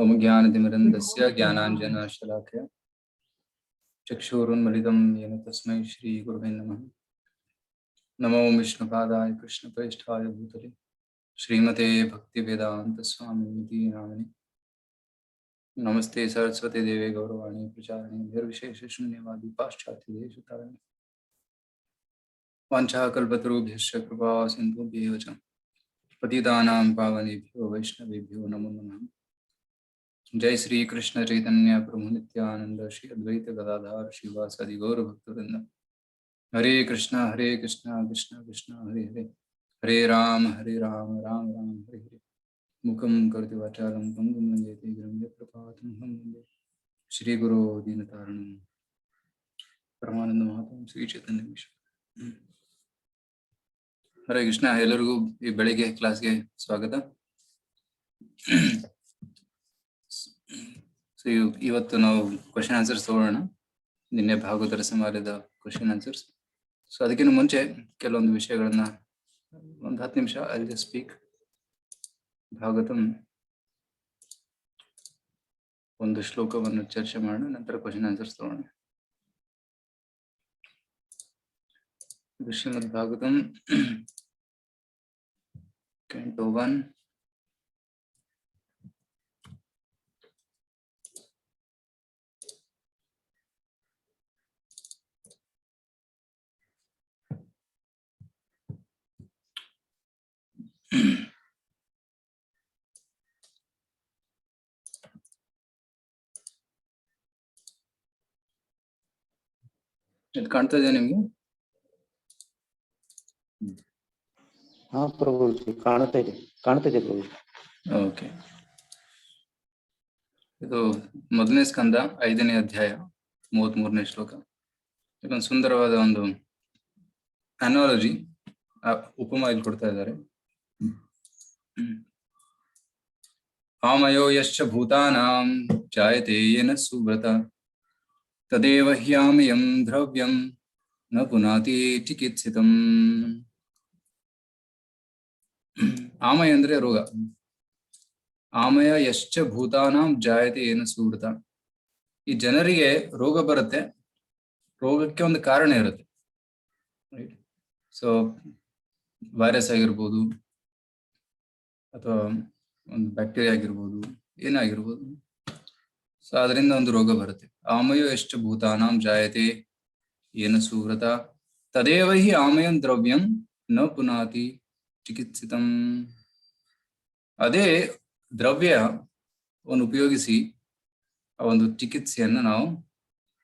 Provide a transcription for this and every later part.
ओम ज्ञानतिमिरन्दस्य ज्ञानाञ्जनशलाकया चक्षुरुन्मिलितं येन तस्मै श्रीगुरुवे नमः। नमो विष्णुपादाय कृष्णप्रेष्ठाय भूतले श्रीमते भक्तिवेदान्तस्वामिनिति नामिने। नमस्ते सरस्वती देवे गौरवाणी प्रचारिणे निर्विशेषशून्यवादी पाश्चात्यदेशतारिणे। वाञ्छाकल्पतरुभ्यश्च कृपा सिन्धुभ्येव च पतितानां पावनेभ्यो वैष्णवेभ्यो नमो नमः। जय श्री कृष्ण चैतन्य प्रभु नित्यानंद श्री अद्वैत गदाधर शिवासादि गौर भक्तवृंद। हरे कृष्णा कृष्ण कृष्ण हरे हरे, हरे राम राम राम हरे हरे। मुखं करोति वाचालं पंगुं लंघयते गिरिं यत्कृपातमहं वन्दे श्री गुरो दीनतारिणं परमानंद महात्मं श्री चैतन्य ईश्वर। हरे कृष्ಣ, ಎಲ್ಲರಿಗೂ ಈ ಬೆಳಿಗ್ಗೆ ಕ್ಲಾಸ್ಗೆ ಸ್ವಾಗತ. ಸೊ ಇವತ್ತು ನಾವು ಕ್ವಶನ್ ಆನ್ಸರ್ಸ್ ತಗೊಳ್ಳೋಣ. ನಿನ್ನೆ ಭಾಗವತರ ಸಮಾಲಯದ ಕ್ವಶನ್ ಆನ್ಸರ್ಸ್. ಸೊ ಅದಕ್ಕಿಂತ ಮುಂಚೆ ಕೆಲವೊಂದು ವಿಷಯಗಳನ್ನ ಒಂದು 10 ನಿಮಿಷ ಐ ವಿಲ್ ಸ್ಪೀಕ್. ಭಾಗವತಂ ಒಂದು ಶ್ಲೋಕವನ್ನು ಚರ್ಚೆ ಮಾಡೋಣ, ನಂತರ ಕ್ವಶನ್ ಆನ್ಸರ್ಸ್ ತಗೊಳ್ಳೋಣ. ಇದು ಶ್ರೀಮದ್ ಭಾಗವತಂ ಕ್ಯಾಂಟೋ 1 ಇದು ಕಾಣ್ತಾ ಇದೆ ನಿಮ್ಗೆ? ಹಾ ಪ್ರಭುಜಿ, ಕಾಣ್ತಿದೆ ಪ್ರಭು. ಓಕೆ, ಇದು ಮೊದಲನೇ ಸ್ಕಂದ 5ನೇ ಅಧ್ಯಾಯ 33ನೇ ಶ್ಲೋಕ. ಇದೊಂದು ಸುಂದರವಾದ ಒಂದು ಅನಾಲಜಿ, ಉಪಮಾ ಇಲ್ಲಿ ಕೊಡ್ತಾ ಇದ್ದಾರೆ. ಆಮಯೋ ಯಶ್ಚ ಭೂತಾನಾಂ ಜಾಯತೆ ಯೇನ ಸುವ್ರತ ತದೇವ ಹ್ಯಾಮಯಂ ದ್ರವ್ಯಂ ನ ಪುನಾತಿ ಚಿಕಿತ್ಸಿತಂ. ಆಮಯ ಅಂದ್ರೆ ರೋಗ. ಆಮಯ ಯಶ್ಚ ಭೂತಾನಾಂ ಜಾಯತೆ ಯೇನ ಸುವ್ರತ. ಈ ಜನರಿಗೆ ರೋಗ ಬರುತ್ತೆ, ರೋಗಕ್ಕೆ ಒಂದು ಕಾರಣ ಇರುತ್ತೆ. ರೈಟ್? ಸೊ ವೈರಸ್ ಆಗಿರ್ಬೋದು ಅಥವಾ ಒಂದು ಬ್ಯಾಕ್ಟೀರಿಯಾ ಆಗಿರ್ಬೋದು, ಏನಾಗಿರ್ಬೋದು. ಸೊ ಅದರಿಂದ ಒಂದು ರೋಗ ಬರುತ್ತೆ. ಆಮಯೋ ಎಷ್ಟು ಭೂತಾನಾಂ ಜಾಯತೆ ಏನ ಸುವ್ರತ ತದೇವ ಹಿ ಆಮಯಂ ದ್ರವ್ಯಂ ನ ಪುನಾತಿ ಚಿಕಿತ್ಸಿತಂ. ಅದೇ ದ್ರವ್ಯವನ್ನು ಉಪಯೋಗಿಸಿ ಆ ಒಂದು ಚಿಕಿತ್ಸೆಯನ್ನು ನಾವು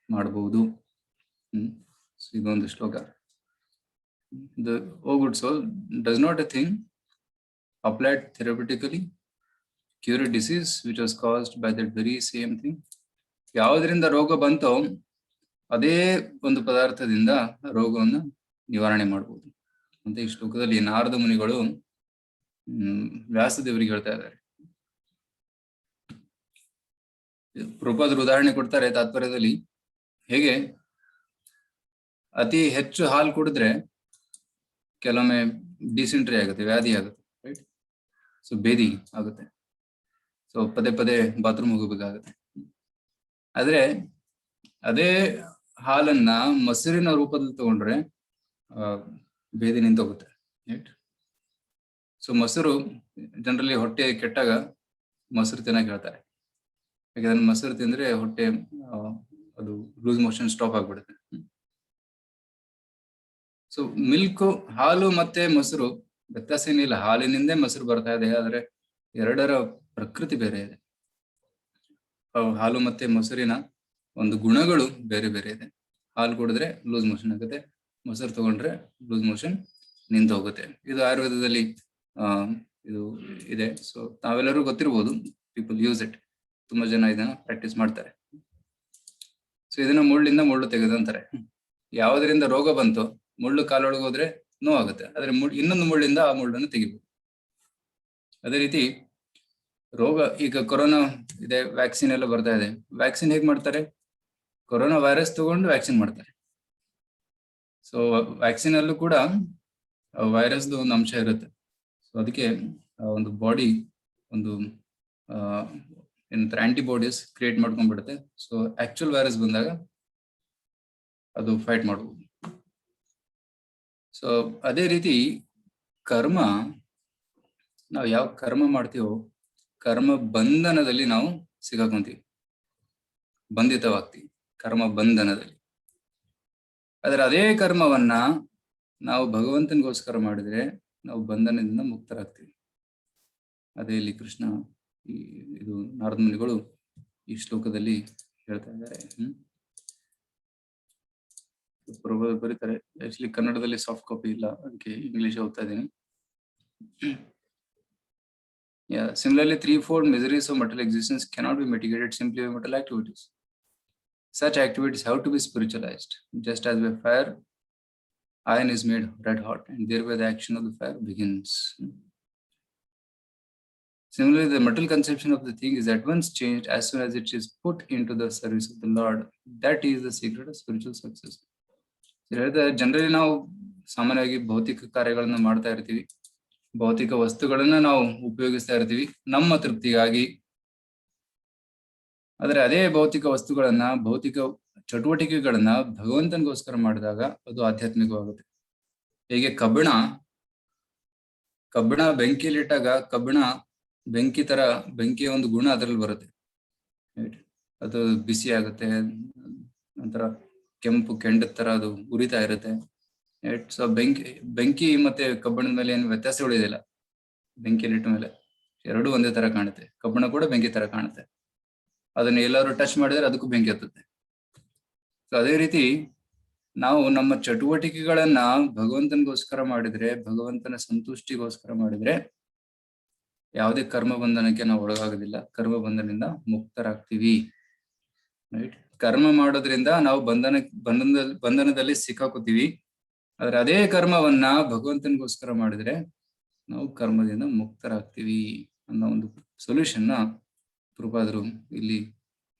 ಮಾಡಬಹುದು. ಇದೊಂದು ಶ್ಲೋಕ. The O good soul, does not a thing applied therapeutically cure a disease which was caused by that very same thing? ಯಾವುದರಿಂದ ರೋಗ ಬಂತೋ ಅದೇ ಒಂದು ಪದಾರ್ಥದಿಂದ ರೋಗವನ್ನು ನಿವಾರಣೆ ಮಾಡಬಹುದು ಅಂತ ಈ ಶ್ಲೋಕದಲ್ಲಿ ನಾರದ ಮುನಿಗಳು ವ್ಯಾಸದೇವರಿಗೆ ಹೇಳ್ತಾ ಇದ್ದಾರೆ. ಪ್ರಭುಪಾದರು ಉದಾಹರಣೆ ಕೊಡ್ತಾರೆ ತಾತ್ಪರ್ಯದಲ್ಲಿ. ಹೇಗೆ ಅತಿ ಹೆಚ್ಚು ಹಾಲು ಕುಡಿದ್ರೆ ಕೆಲವೊಮ್ಮೆ ಡಿಸೆಂಟ್ರಿ ಆಗುತ್ತೆ, ವ್ಯಾಧಿ ಆಗುತ್ತೆ, ರೈಟ್? ಸೊ ಬೇದಿ ಆಗುತ್ತೆ. ಸೊ ಪದೇ ಪದೇ ಬಾತ್ರೂಮ್ ಹೋಗಬೇಕಾಗುತ್ತೆ. ಆದ್ರೆ ಅದೇ ಹಾಲನ್ನ ಮೊಸರಿನ ರೂಪದಲ್ಲಿ ತಗೊಂಡ್ರೆ ಬೇದಿ ನಿಂತೋಗುತ್ತೆ, ರೈಟ್? ಸೊ ಮೊಸರು ಜನರಲಿ ಹೊಟ್ಟೆ ಕೆಟ್ಟಾಗ ಮೊಸರು ತಿನ್ನಕ್ಕೆ ಹೇಳ್ತಾರೆ. ಯಾಕಂದ್ರೆ ಮೊಸರು ತಿಂದ್ರೆ ಹೊಟ್ಟೆ ಅದು ಲೂಸ್ ಮೋಷನ್ ಸ್ಟಾಪ್ ಆಗ್ಬಿಡುತ್ತೆ. ಸೊ ಮಿಲ್ಕ್, ಹಾಲು ಮತ್ತೆ ಮೊಸರು ವ್ಯತ್ಯಾಸ ಏನಿಲ್ಲ. ಹಾಲಿನಿಂದ ಮೊಸರು ಬರ್ತಾ ಇದೆ, ಆದ್ರೆ ಎರಡರ ಪ್ರಕೃತಿ ಬೇರೆ ಇದೆ. ಹಾಲು ಮತ್ತೆ ಮೊಸರಿನ ಒಂದು ಗುಣಗಳು ಬೇರೆ ಬೇರೆ ಇದೆ. ಹಾಲು ಕುಡಿದ್ರೆ ಲೂಸ್ ಮೋಷನ್ ಆಗುತ್ತೆ, ಮೊಸರು ತಗೊಂಡ್ರೆ ಲೂಸ್ ಮೋಷನ್ ನಿಂತು ಹೋಗುತ್ತೆ. ಇದು ಆಯುರ್ವೇದದಲ್ಲಿ ಇದು ಇದೆ. ಸೊ ನಾವೆಲ್ಲರೂ ಗೊತ್ತಿರ್ಬೋದು, ಪೀಪಲ್ ಯೂಸ್ ಇಟ್. ತುಂಬಾ ಜನ ಇದನ್ನ ಪ್ರಾಕ್ಟೀಸ್ ಮಾಡ್ತಾರೆ. ಸೊ ಇದನ್ನ ಮುಳ್ಳಿಂದ ಮುಳ್ಳು ತೆಗೆದಂತಾರೆ. ಯಾವುದರಿಂದ ರೋಗ ಬಂತು, ಮುಳ್ಳು ಕಾಲೊಳಗೆ ಹೋದ್ರೆ ನೋವಾಗುತ್ತೆ, ಆದ್ರೆ ಇನ್ನೊಂದು ಮುಳ್ಳಿಂದ ಆ ಮುಳ್ಳನ್ನು ತೆಗಿಬಹುದು. ಅದೇ ರೀತಿ ರೋಗ, ಈಗ ಕೊರೋನಾ ಇದೆ, ವ್ಯಾಕ್ಸಿನ್ ಎಲ್ಲ ಬರ್ತಾ ಇದೆ. ವ್ಯಾಕ್ಸಿನ್ ಹೇಗ್ ಮಾಡ್ತಾರೆ? ಕೊರೋನಾ ವೈರಸ್ ತಗೊಂಡು ವ್ಯಾಕ್ಸಿನ್ ಮಾಡ್ತಾರೆ. ಸೊ ವ್ಯಾಕ್ಸಿನ್ ಅಲ್ಲೂ ಕೂಡ ವೈರಸ್ದು ಒಂದು ಅಂಶ ಇರುತ್ತೆ. ಸೊ ಅದಕ್ಕೆ ಒಂದು ಬಾಡಿ ಒಂದು ಏನಂತಾರೆ ಆಂಟಿಬಾಡೀಸ್ ಕ್ರಿಯೇಟ್ ಮಾಡ್ಕೊಂಡ್ಬಿಡುತ್ತೆ. ಸೊ ಆಕ್ಚುಯಲ್ ವೈರಸ್ ಬಂದಾಗ ಅದು ಫೈಟ್ ಮಾಡ್ಬೋದು. ಸೊ ಅದೇ ರೀತಿ ಕರ್ಮ, ನಾವು ಯಾವ ಕರ್ಮ ಮಾಡ್ತೀವೋ ಕರ್ಮ ಬಂಧನದಲ್ಲಿ ನಾವು ಸಿಗಾಕೊಂತೀವಿ, ಬಂಧಿತವಾಗ್ತೀವಿ ಕರ್ಮ ಬಂಧನದಲ್ಲಿ. ಆದ್ರೆ ಅದೇ ಕರ್ಮವನ್ನ ನಾವು ಭಗವಂತನಿಗೋಸ್ಕರ ಮಾಡಿದ್ರೆ ನಾವು ಬಂಧನದಿಂದ ಮುಕ್ತರಾಗ್ತೀವಿ. ಅದೇ ಇಲ್ಲಿ ಕೃಷ್ಣ ಇದು ನಾರದ ಮುನಿಗಳು ಈ ಶ್ಲೋಕದಲ್ಲಿ ಹೇಳ್ತಾ ಇದ್ದಾರೆ. ಬರೀತಾರೆ. ಆಕ್ಚುಲಿ ಕನ್ನಡದಲ್ಲಿ ಸಾಫ್ಟ್ ಕಾಪಿ ಇಲ್ಲ, ಅದಕ್ಕೆ ಇಂಗ್ಲಿಷ್ ಓದ್ತಾ ಇದ್ದೀನಿ. Similarly, threefold miseries of material existence cannot be mitigated simply by material activities. Such activities have to be spiritualized, just as by fire, iron is made red hot, and thereby the action of the fire begins. Similarly, the material conception of the thing is at once changed as soon as it is put into the service of the Lord. That is the secret of spiritual success. Generally ನಾವು ಸಾಮಾನ್ಯವಾಗಿ ಭೌತಿಕ ಕಾರ್ಯಗಳನ್ನ ಮಾಡ್ತಾ ಇರ್ತೀವಿ, ಭೌತಿಕ ವಸ್ತುಗಳನ್ನ ನಾವು ಉಪಯೋಗಿಸ್ತಾ ಇರ್ತೀವಿ ನಮ್ಮ ತೃಪ್ತಿಗಾಗಿ. ಆದ್ರೆ ಅದೇ ಭೌತಿಕ ವಸ್ತುಗಳನ್ನ, ಭೌತಿಕ ಚಟುವಟಿಕೆಗಳನ್ನ ಭಗವಂತನಿಗೋಸ್ಕರ ಮಾಡಿದಾಗ ಅದು ಆಧ್ಯಾತ್ಮಿಕವಾಗುತ್ತೆ. ಹೇಗೆ ಕಬ್ಬಿಣ ಬೆಂಕಿಯಲ್ಲಿಟ್ಟಾಗ ಕಬ್ಬಿಣ ಬೆಂಕಿಯ ಒಂದು ಗುಣ ಅದರಲ್ಲಿ ಬರುತ್ತೆ, ಅದು ಬಿಸಿ ಆಗುತ್ತೆ, ನಂತರ ಕೆಂಪು ಕೆಂಡದ ತರ ಅದು ಉರಿತಾ ಇರುತ್ತೆ. ಸೊ ಬೆಂಕಿ ಮತ್ತೆ ಕಬ್ಬಿಣದ ಮೇಲೆ ಏನು ವ್ಯತ್ಯಾಸ ಉಳಿದಿಲ್ಲ. ಬೆಂಕಿಯಲ್ಲಿಟ್ಟ ಮೇಲೆ ಎರಡು ಒಂದೇ ತರ ಕಾಣುತ್ತೆ. ಕಬ್ಬಿಣ ಕೂಡ ಬೆಂಕಿ ತರ ಕಾಣುತ್ತೆ. ಅದನ್ನ ಎಲ್ಲರೂ ಟಚ್ ಮಾಡಿದ್ರೆ ಅದಕ್ಕೂ ಬೆಂಕಿ ಹತ್ತುತ್ತೆ. ಸೊ ಅದೇ ರೀತಿ ನಾವು ನಮ್ಮ ಚಟುವಟಿಕೆಗಳನ್ನ ಭಗವಂತನಿಗೋಸ್ಕರ ಮಾಡಿದ್ರೆ, ಭಗವಂತನ ಸಂತುಷ್ಟಿಗೋಸ್ಕರ ಮಾಡಿದ್ರೆ ಯಾವುದೇ ಕರ್ಮ ಬಂಧನಕ್ಕೆ ನಾವು ಒಳಗಾಗೋದಿಲ್ಲ, ಕರ್ಮ ಬಂಧನದಿಂದ ಮುಕ್ತರಾಗ್ತೀವಿ. ರೈಟ್. ಕರ್ಮ ಮಾಡೋದ್ರಿಂದ ನಾವು ಬಂಧನದಲ್ಲಿ ಸಿಕ್ಕಾಕೋತೀವಿ. ಆದ್ರೆ ಅದೇ ಕರ್ಮವನ್ನ ಭಗವಂತನಿಗೋಸ್ಕರ ಮಾಡಿದ್ರೆ ನಾವು ಕರ್ಮದಿಂದ ಮುಕ್ತರಾಗ್ತೀವಿ ಅನ್ನೋ ಒಂದು ಸೊಲ್ಯೂಷನ್ ನ ಪ್ರಭುಪಾದರು ಇಲ್ಲಿ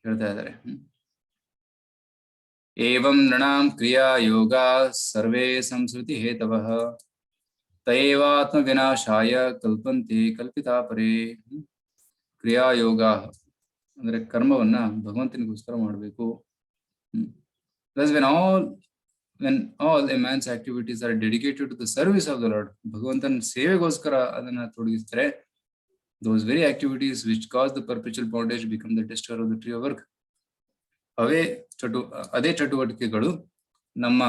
ಹೇಳ್ತಾ ಇದ್ದಾರೆ. ಏವಂ ನೃಣಾಂ ಕ್ರಿಯಾ ಯೋಗ ಸರ್ವೇ ಸಂಸ್ಕೃತಿ ಹೇತವಃ ತಯೇವಾತ್ಮ ವಿನಾಶಾಯ ಕಲ್ಪಂತೆ ಕಲ್ಪಿತಾ ಪರೇ. ಕ್ರಿಯಾಯೋಗ ಅಂದ್ರೆ ಕರ್ಮವನ್ನ ಭಗವಂತನಿಗೋಸ್ಕರ ಮಾಡಬೇಕು. when all a man's activities are dedicated to the service of the Lord, ಭಗವಂತನ ಸೇವೆಗೋಸ್ಕರ ಅದನ್ನ ತೊಡಗಿಸ್ತಾರೆ, those very activities which cause the perpetual bondage become the destroyer of the tree of work. ಅದೇ ಚಟುವಟಿಕೆಗಳು ನಮ್ಮ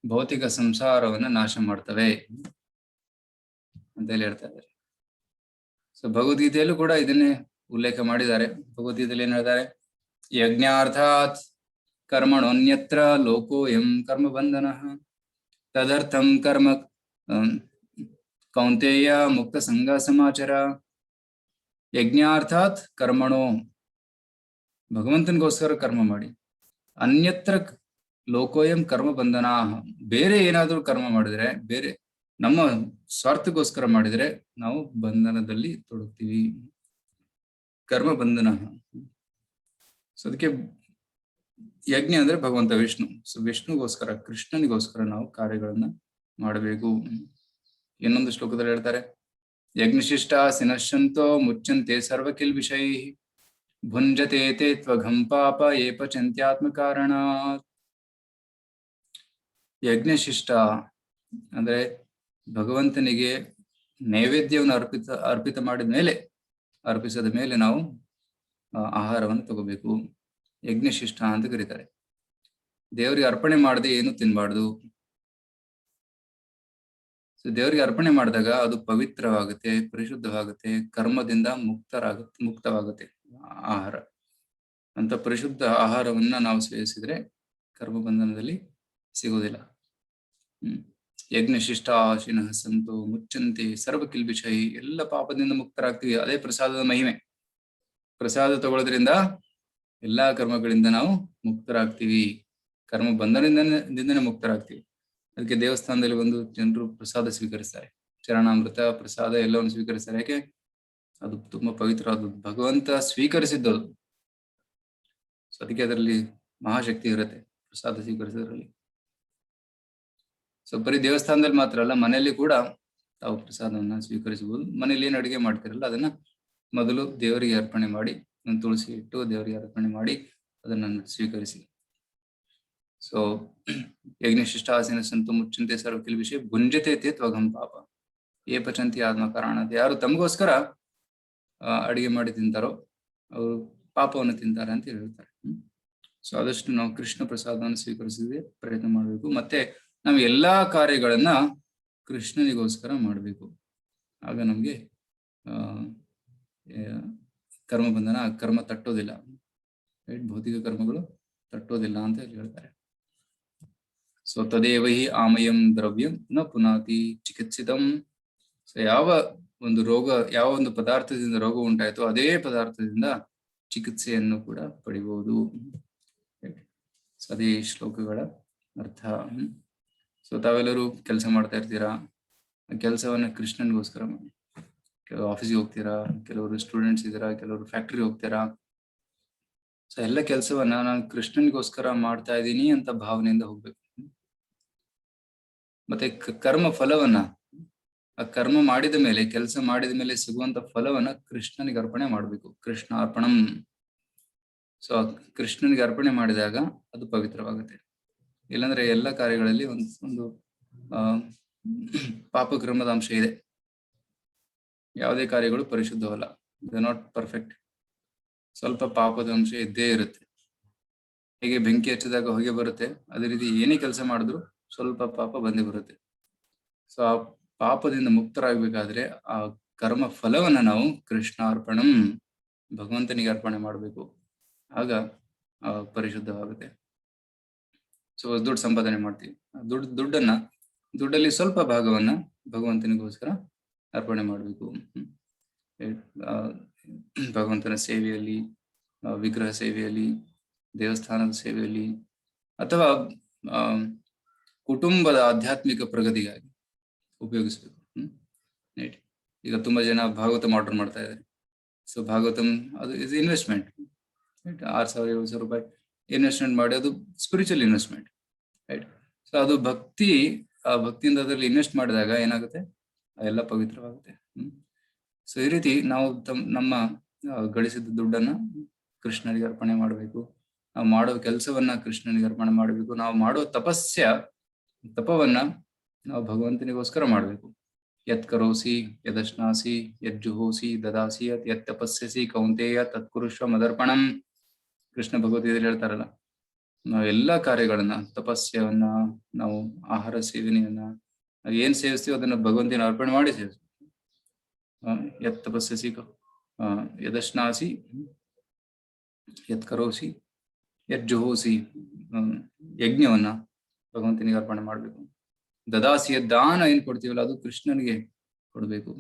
ಭೌತಿಕ ಸಂಸಾರವನ್ನ ನಾಶ ಮಾಡ್ತವೆ ಅಂತ ಹೇಳಿ ಹೇಳ್ತಾ ಇದ್ದಾರೆ. ಸೊ ಭಗವದ್ಗೀತೆಯಲ್ಲೂ ಕೂಡ ಇದನ್ನೇ ಉಲ್ಲೇಖ ಮಾಡಿದ್ದಾರೆ. ಭಗವದ್ಗೀತೆಯಲ್ಲಿ ಏನ್ ಹೇಳ್ತಾರೆ? ಯಜ್ಞಾರ್ಥಾತ್ ಕರ್ಮಣೋನ್ಯತ್ರ ಲೋಕೋಯಂ ಕರ್ಮ ಬಂಧನಃ ತದರ್ಥಂ ಕರ್ಮ ಕೌಂತೆಯ ಮುಕ್ತ ಸಂಘ ಸಮಾಚಾರ. ಯಜ್ಞಾರ್ಥಾತ್ ಕರ್ಮಣೋ, ಭಗವಂತನಿಗೋಸ್ಕರ ಕರ್ಮ ಮಾಡಿ. ಅನ್ಯತ್ರ ಲೋಕೋಯಂ ಕರ್ಮ ಬಂಧನ, ಬೇರೆ ಏನಾದ್ರೂ ಕರ್ಮ ಮಾಡಿದ್ರೆ, ಬೇರೆ ನಮ್ಮ ಸ್ವಾರ್ಥಕ್ಕೋಸ್ಕರ ಮಾಡಿದ್ರೆ ನಾವು ಬಂಧನದಲ್ಲಿ ತೊಡಗ್ತೀವಿ, ಕರ್ಮ ಬಂಧನ. ಸೊ ಅದಕ್ಕೆ ಯಜ್ಞ ಅಂದ್ರೆ ಭಗವಂತ ವಿಷ್ಣು. ಸೊ ವಿಷ್ಣುಗೋಸ್ಕರ, ಕೃಷ್ಣನಿಗೋಸ್ಕರ ನಾವು ಕಾರ್ಯಗಳನ್ನ ಮಾಡಬೇಕು. ಇನ್ನೊಂದು ಶ್ಲೋಕದಲ್ಲಿ ಹೇಳ್ತಾರೆ, ಯಜ್ಞಶಿಷ್ಟ ಸಿನಶ್ಯಂತೋ ಮುಚ್ಚಂತೆ ಸರ್ವ ಕಿಲ್ಬಿಷೈ ಭುಂಜತೆ ತೇ ತ್ವಘಂ ಪಾಪ ಏ ಪಚಂತ್ಯಾತ್ಮ ಕಾರಣ. ಯಜ್ಞಶಿಷ್ಟ ಅಂದ್ರೆ ಭಗವಂತನಿಗೆ ನೈವೇದ್ಯವನ್ನು ಅರ್ಪಿಸದ ಮೇಲೆ ನಾವು ಆಹಾರವನ್ನು ತಗೋಬೇಕು. ಯಜ್ಞಶಿಷ್ಟ ಅಂತ ಕರೀತಾರೆ. ದೇವರಿಗೆ ಅರ್ಪಣೆ ಮಾಡದೆ ಏನು ತಿನ್ಬಾರ್ದು. ಸೊ ದೇವರಿಗೆ ಅರ್ಪಣೆ ಮಾಡಿದಾಗ ಅದು ಪವಿತ್ರವಾಗುತ್ತೆ, ಪರಿಶುದ್ಧವಾಗುತ್ತೆ, ಕರ್ಮದಿಂದ ಮುಕ್ತವಾಗುತ್ತೆ ಆಹಾರ. ಅಂತ ಪರಿಶುದ್ಧ ಆಹಾರವನ್ನ ನಾವು ಸೇವಿಸಿದ್ರೆ ಕರ್ಮ ಬಂಧನದಲ್ಲಿ ಸಿಗೋದಿಲ್ಲ. ಯಜ್ಞಶಿಷ್ಟ ಆಶಿನಃ ಸಂತು ಮುಚ್ಚಂತೆ ಸರ್ವ ಕಿಲ್ಬಿಷೈ, ಎಲ್ಲ ಪಾಪದಿಂದ ಮುಕ್ತರಾಗ್ತೀವಿ. ಅದೇ ಪ್ರಸಾದದ ಮಹಿಮೆ. ಪ್ರಸಾದ ತಗೊಳ್ಳೋದ್ರಿಂದ ಎಲ್ಲಾ ಕರ್ಮಗಳಿಂದ ನಾವು ಮುಕ್ತರಾಗ್ತೀವಿ, ಕರ್ಮ ಬಂಧನದಿಂದನೇ ಮುಕ್ತರಾಗ್ತೀವಿ. ಅದಕ್ಕೆ ದೇವಸ್ಥಾನದಲ್ಲಿ ಒಂದು ಜನರು ಪ್ರಸಾದ ಸ್ವೀಕರಿಸ್ತಾರೆ, ಚರಣಾಮೃತ ಪ್ರಸಾದ ಎಲ್ಲವನ್ನು ಸ್ವೀಕರಿಸ್ತಾರೆ. ಯಾಕೆ? ಅದು ತುಂಬಾ ಪವಿತ್ರವಾದದ್ದು, ಭಗವಂತ ಸ್ವೀಕರಿಸಿದ್ದದು. ಸೊ ಅದಕ್ಕೆ ಅದರಲ್ಲಿ ಮಹಾಶಕ್ತಿ ಇರುತ್ತೆ ಪ್ರಸಾದ ಸ್ವೀಕರಿಸೋದ್ರಲ್ಲಿ. ಸೊ ಬರೀ ದೇವಸ್ಥಾನದಲ್ಲಿ ಮಾತ್ರ ಅಲ್ಲ, ಮನೆಯಲ್ಲಿ ಕೂಡ ತಾವು ಪ್ರಸಾದವನ್ನ ಸ್ವೀಕರಿಸಬಹುದು. ಮನೇಲಿ ಏನು ಅಡುಗೆ ಮಾಡ್ತಿರಲ್ಲ ಅದನ್ನ ಮೊದಲು ದೇವರಿಗೆ ಅರ್ಪಣೆ ಮಾಡಿ ಒಂದು ತುಳಸಿ ಇಟ್ಟು ದೇವರಿಗೆ ಅರ್ಪಣೆ ಮಾಡಿ ಅದನ್ನ ಸ್ವೀಕರಿಸಿ. ಸೊ ಯಜ್ಞಶಿಷ್ಟಾಸೀನ ಸಂತು ಮುಚ್ಚಂತೆ ಸರ್ವ ಕಿಲ್ ವಿಷಯ ಭುಂಜತೆ ತೇ ತ್ವಗಂ ಪಾಪ ಏ ಪಚಂತಿ ಆತ್ಮ ಕಾರಣ. ಯಾರು ತಮಗೋಸ್ಕರ ಅಡಿಗೆ ಮಾಡಿ ತಿಂತಾರೋ ಅವರು ಪಾಪವನ್ನು ತಿಂತಾರೆ ಅಂತ ಹೇಳ್ತಾರೆ. ಸೊ ಆದಷ್ಟು ನಾವು ಕೃಷ್ಣ ಪ್ರಸಾದವನ್ನು ಸ್ವೀಕರಿಸಿದ್ರೆ ಪ್ರಯತ್ನ ಮಾಡಬೇಕು. ಮತ್ತೆ ನಾವು ಎಲ್ಲಾ ಕಾರ್ಯಗಳನ್ನ ಕೃಷ್ಣನಿಗೋಸ್ಕರ ಮಾಡಬೇಕು. ಆಗ ನಮ್ಗೆ ಕರ್ಮ ಬಂಧನ ಕರ್ಮ ತಟ್ಟೋದಿಲ್ಲ, ಭೌತಿಕ ಕರ್ಮಗಳು ತಟ್ಟೋದಿಲ್ಲ ಅಂತ ಹೇಳ್ತಾರೆ. ಸೊ ತದೇವ ಹಿ ಆಮಯಂ ದ್ರವ್ಯಂ ನ ಪುನಾತಿ ಚಿಕಿತ್ಸಿತಂ. ಸೊ ಯಾವ ಒಂದು ರೋಗ, ಯಾವ ಒಂದು ಪದಾರ್ಥದಿಂದ ರೋಗ ಉಂಟಾಯ್ತೋ ಅದೇ ಪದಾರ್ಥದಿಂದ ಚಿಕಿತ್ಸೆಯನ್ನು ಕೂಡ ಪಡಿಬಹುದು. ಅದೇ ಶ್ಲೋಕಗಳ ಅರ್ಥ. ಸೊ ತಾವೆಲ್ಲರೂ ಕೆಲಸ ಮಾಡ್ತಾ ಇರ್ತೀರಾ, ಕೆಲಸವನ್ನ ಕೃಷ್ಣನ್ಗೋಸ್ಕರ ಮಾಡಿ. ಕೆಲವು ಆಫೀಸಿಗೆ ಹೋಗ್ತೀರಾ, ಕೆಲವರು ಸ್ಟೂಡೆಂಟ್ಸ್ ಇದ್ದೀರಾ, ಕೆಲವರು ಫ್ಯಾಕ್ಟ್ರಿ ಹೋಗ್ತೀರಾ. ಸೊ ಎಲ್ಲ ಕೆಲಸವನ್ನ ನಾನು ಕೃಷ್ಣನ್ಗೋಸ್ಕರ ಮಾಡ್ತಾ ಇದ್ದೀನಿ ಅಂತ ಭಾವನೆಯಿಂದ ಹೋಗ್ಬೇಕು. ಮತ್ತೆ ಕರ್ಮ ಫಲವನ್ನ, ಆ ಕರ್ಮ ಮಾಡಿದ ಮೇಲೆ, ಕೆಲಸ ಮಾಡಿದ ಮೇಲೆ ಸಿಗುವಂತ ಫಲವನ್ನ ಕೃಷ್ಣನಿಗೆ ಅರ್ಪಣೆ ಮಾಡ್ಬೇಕು. ಕೃಷ್ಣ ಅರ್ಪಣಂ. ಸೊ ಕೃಷ್ಣನಿಗೆ ಅರ್ಪಣೆ ಮಾಡಿದಾಗ ಅದು ಪವಿತ್ರವಾಗುತ್ತೆ. ಇಲ್ಲಾಂದ್ರೆ ಎಲ್ಲ ಕಾರ್ಯಗಳಲ್ಲಿ ಒಂದು ಪಾಪಕರ್ಮದ ಅಂಶ ಇದೆ. ಯಾವುದೇ ಕಾರ್ಯಗಳು ಪರಿಶುದ್ಧವಲ್ಲ, ದೇ ನಾಟ್ ಪರ್ಫೆಕ್ಟ್. ಸ್ವಲ್ಪ ಪಾಪದ ಅಂಶ ಇದ್ದೇ ಇರುತ್ತೆ. ಹೇಗೆ ಬೆಂಕಿ ಹಚ್ಚಿದಾಗ ಹೊಗೆ ಬರುತ್ತೆ, ಅದೇ ರೀತಿ ಏನೇ ಕೆಲಸ ಮಾಡಿದ್ರು ಸ್ವಲ್ಪ ಪಾಪ ಬಂದೇ ಬರುತ್ತೆ. ಸೊ ಆ ಪಾಪದಿಂದ ಮುಕ್ತರಾಗಬೇಕಾದ್ರೆ ಆ ಕರ್ಮ ಫಲವನ್ನ ನಾವು ಕೃಷ್ಣಾರ್ಪಣಂ, ಭಗವಂತನಿಗೆ ಅರ್ಪಣೆ ಮಾಡಬೇಕು. ಆಗ ಪರಿಶುದ್ಧವಾಗುತ್ತೆ. ಸೊ ದುಡ್ಡು ಸಂಪಾದನೆ ಮಾಡ್ತೀವಿ, ದುಡ್ಡಲ್ಲಿ ಸ್ವಲ್ಪ ಭಾಗವನ್ನ ಭಗವಂತನಿಗೋಸ್ಕರ ಅರ್ಪಣೆ ಮಾಡಬೇಕು. ಭಗವಂತನ ಸೇವೆಯಲ್ಲಿ, ವಿಗ್ರಹ ಸೇವೆಯಲ್ಲಿ, ದೇವಸ್ಥಾನದ ಸೇವೆಯಲ್ಲಿ, ಅಥವಾ ಕುಟುಂಬದ ಆಧ್ಯಾತ್ಮಿಕ ಪ್ರಗತಿಗಾಗಿ ಉಪಯೋಗಿಸ್ಬೇಕು. ಈಗ ತುಂಬಾ ಜನ ಭಾಗವತಂ ಆರ್ಡರ್ ಮಾಡ್ತಾ ಇದ್ದಾರೆ. ಸೊ ಭಾಗವತಂ ಅದು ಇಸ್ ಇನ್ವೆಸ್ಟ್ಮೆಂಟ್. 6,000-7,000 ರೂಪಾಯಿ ಇನ್ವೆಸ್ಟ್ಮೆಂಟ್ ಮಾಡಿ, ಅದು ಸ್ಪಿರಿಚುವಲ್ ಇನ್ವೆಸ್ಟ್ಮೆಂಟ್, ರೈಟ್. ಸೊ ಅದು ಭಕ್ತಿ, ಆ ಭಕ್ತಿಯಿಂದ ಅದರಲ್ಲಿ ಇನ್ವೆಸ್ಟ್ ಮಾಡಿದಾಗ ಏನಾಗುತ್ತೆ, ಎಲ್ಲ ಪವಿತ್ರವಾಗುತ್ತೆ. ಸೊ ಈ ರೀತಿ ನಾವು ನಮ್ಮ ಗಳಿಸಿದ ದುಡ್ಡನ್ನ ಕೃಷ್ಣನಿಗೆ ಅರ್ಪಣೆ ಮಾಡಬೇಕು. ನಾವು ಮಾಡೋ ಕೆಲಸವನ್ನ ಕೃಷ್ಣನಿಗೆ ಅರ್ಪಣೆ ಮಾಡಬೇಕು. ನಾವು ಮಾಡೋ ತಪವನ್ನ ನಾವು ಭಗವಂತನಿಗೋಸ್ಕರ ಮಾಡಬೇಕು. ಯತ್ ಕರೋಸಿ ಯದಶ್ನಾಸಿ ಯಜ್ಜುಹೋಸಿ ದದಾಸಿ ಯತ್ ತಪಸ್ಯಸಿ ಕೌಂತೆಯ ತತ್ಕುರುಷ್ವ ಮದರ್ಪಣಂ. ಕೃಷ್ಣ ಭಗವದ್ಗೀತೆಯಲ್ಲಿ ಹೇಳ್ತಾರಲ್ಲ, ನಾವು ಎಲ್ಲಾ ಕಾರ್ಯಗಳನ್ನ, ತಪಸ್ಯವನ್ನ, ನಾವು ಆಹಾರ ಸೇವನೆಯನ್ನ, ಏನ್ ಸೇವಿಸ್ತೀವೋ ಅದನ್ನ ಭಗವಂತನ ಅರ್ಪಣೆ ಮಾಡಿ ಸೇವಿಸ್ತೀವಿ. ಯತ್ ತಪಸ್ಯಸಿ ಯದಶ್ನಾಸಿ ಯತ್ ಕರೋಸಿ ಯಜ್ಜುಹೋಸಿ, ಯಜ್ಞವನ್ನ ಭಗವಂತನಿಗೆ ಅರ್ಪಣೆ ಮಾಡ್ಬೇಕು. ದದಾಸಿಯ ದಾನ ಏನ್ ಕೊಡ್ತೀವಲ್ಲ ಅದು ಕೃಷ್ಣನಿಗೆ ಕೊಡ್ಬೇಕು.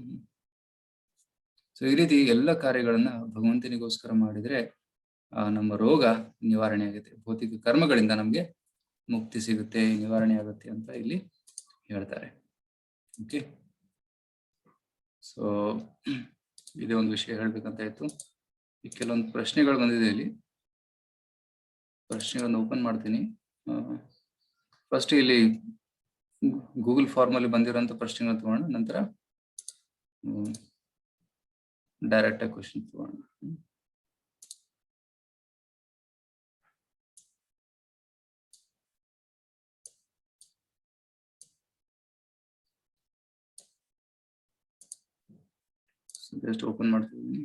ಸೊ ಈ ರೀತಿ ಎಲ್ಲ ಕಾರ್ಯಗಳನ್ನ ಭಗವಂತನಿಗೋಸ್ಕರ ಮಾಡಿದ್ರೆ ನಮ್ಮ ರೋಗ ನಿವಾರಣೆ ಆಗುತ್ತೆ. ಭೌತಿಕ ಕರ್ಮಗಳಿಂದ ನಮ್ಗೆ ಮುಕ್ತಿ ಸಿಗುತ್ತೆ, ನಿವಾರಣೆ ಆಗುತ್ತೆ ಅಂತ ಇಲ್ಲಿ ಹೇಳ್ತಾರೆ. ಓಕೆ, ಸೊ ಇದೇ ಒಂದು ವಿಷಯ ಹೇಳ್ಬೇಕಂತ ಇತ್ತು. ಈ ಕೆಲವೊಂದು ಪ್ರಶ್ನೆಗಳು ಬಂದಿದೆ. ಇಲ್ಲಿ ಪ್ರಶ್ನೆಗಳನ್ನು ಓಪನ್ ಮಾಡ್ತೀನಿ. ಫಸ್ಟ್ ಇಲ್ಲಿ ಗೂಗಲ್ ಫಾರ್ಮ್ ಅಲ್ಲಿ ಬಂದಿರೋಂಥ ಪ್ರಶ್ನೆಗಳನ್ನ ತಗೋಣ, ನಂತರ ಡೈರೆಕ್ಟ್ ಆಗಿ ಕ್ವಶನ್ ತಗೋಣ. ಜಸ್ಟ್ ಓಪನ್ ಮಾಡ್ತಿದ್ದೀನಿ.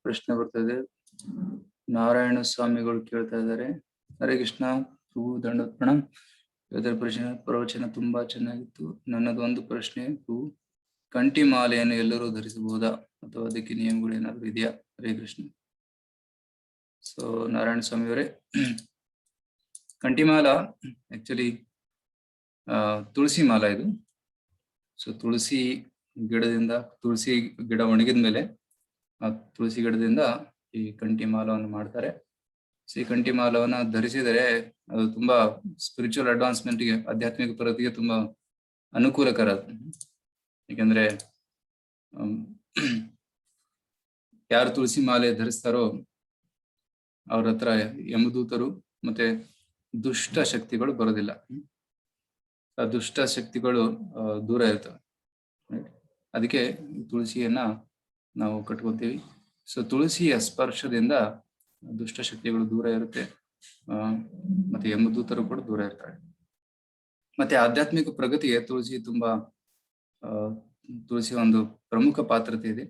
ಪ್ರಶ್ನೆ ಬರ್ತದೆ. ನಾರಾಯಣ ಸ್ವಾಮಿಗಳು ಕೇಳ್ತಾ ಇದ್ದಾರೆ, ಹರೇ ಕೃಷ್ಣ ಪ್ರಭು, ದಂಡೋತ್ ಪ್ರಣಾಮ್. ಇದರ ಪ್ರವಚನ ತುಂಬಾ ಚೆನ್ನಾಗಿತ್ತು. ನನ್ನದು ಒಂದು ಪ್ರಶ್ನೆ, ಕಂಠಿ ಮಾಲೆಯನ್ನು ಎಲ್ಲರೂ ಧರಿಸಬಹುದಾ ಅಥವಾ ಅದಕ್ಕೆ ನಿಯಮಗಳು ಏನಾದ್ರು ಇದೆಯಾ? ಹರೇ ಕೃಷ್ಣ. ಸೊ ನಾರಾಯಣ ಸ್ವಾಮಿಯವರೇ, ಕಂಠಿಮಾಲ ಆಕ್ಚುಲಿ ತುಳಸಿ ಮಾಲ ಇದು. ಸೊ ತುಳಸಿ ಗಿಡದಿಂದ, ತುಳಸಿ ಗಿಡ ಒಣಗಿದ ಮೇಲೆ ಆ ತುಳಸಿ ಗಿಡದಿಂದ ಈ ಕಂಠಿ ಮಾಲವನ್ನು ಮಾಡ್ತಾರೆ. ಸೊ ಈ ಕಂಠಿ ಮಾಲವನ್ನ ಧರಿಸಿದರೆ ಅದು ತುಂಬಾ ಸ್ಪಿರಿಚುವಲ್ ಅಡ್ವಾನ್ಸ್ಮೆಂಟ್ಗೆ, ಆಧ್ಯಾತ್ಮಿಕ ಪ್ರಗತಿಗೆ ತುಂಬಾ ಅನುಕೂಲಕರ. ಯಾಕಂದ್ರೆ ಯಾರು ತುಳಸಿ ಮಾಲೆ ಧರಿಸ್ತಾರೋ ಅವ್ರ ಹತ್ರ ಯಮದೂತರು ಮತ್ತೆ ದುಷ್ಟ ಶಕ್ತಿಗಳು ಬರೋದಿಲ್ಲ. ಆ ದುಷ್ಟ ಶಕ್ತಿಗಳು ದೂರ ಇರ್ತವೆ. ಅದಕ್ಕೆ ತುಳಸಿಯನ್ನ ನಾವು ಕಟ್ಕೊತೀವಿ. ಸೊ ತುಳಸಿಯ ಸ್ಪರ್ಶದಿಂದ ದುಷ್ಟ ಶಕ್ತಿಗಳು ದೂರ ಇರುತ್ತೆ, ಮತ್ತೆ ಯಮದೂತರು ಕೂಡ ದೂರ ಇರ್ತಾರೆ. ಮತ್ತೆ ಆಧ್ಯಾತ್ಮಿಕ ಪ್ರಗತಿಗೆ ತುಳಸಿ ತುಂಬಾ ತುಳಸಿಯ ಒಂದು ಪ್ರಮುಖ ಪಾತ್ರತೆ ಇದೆ.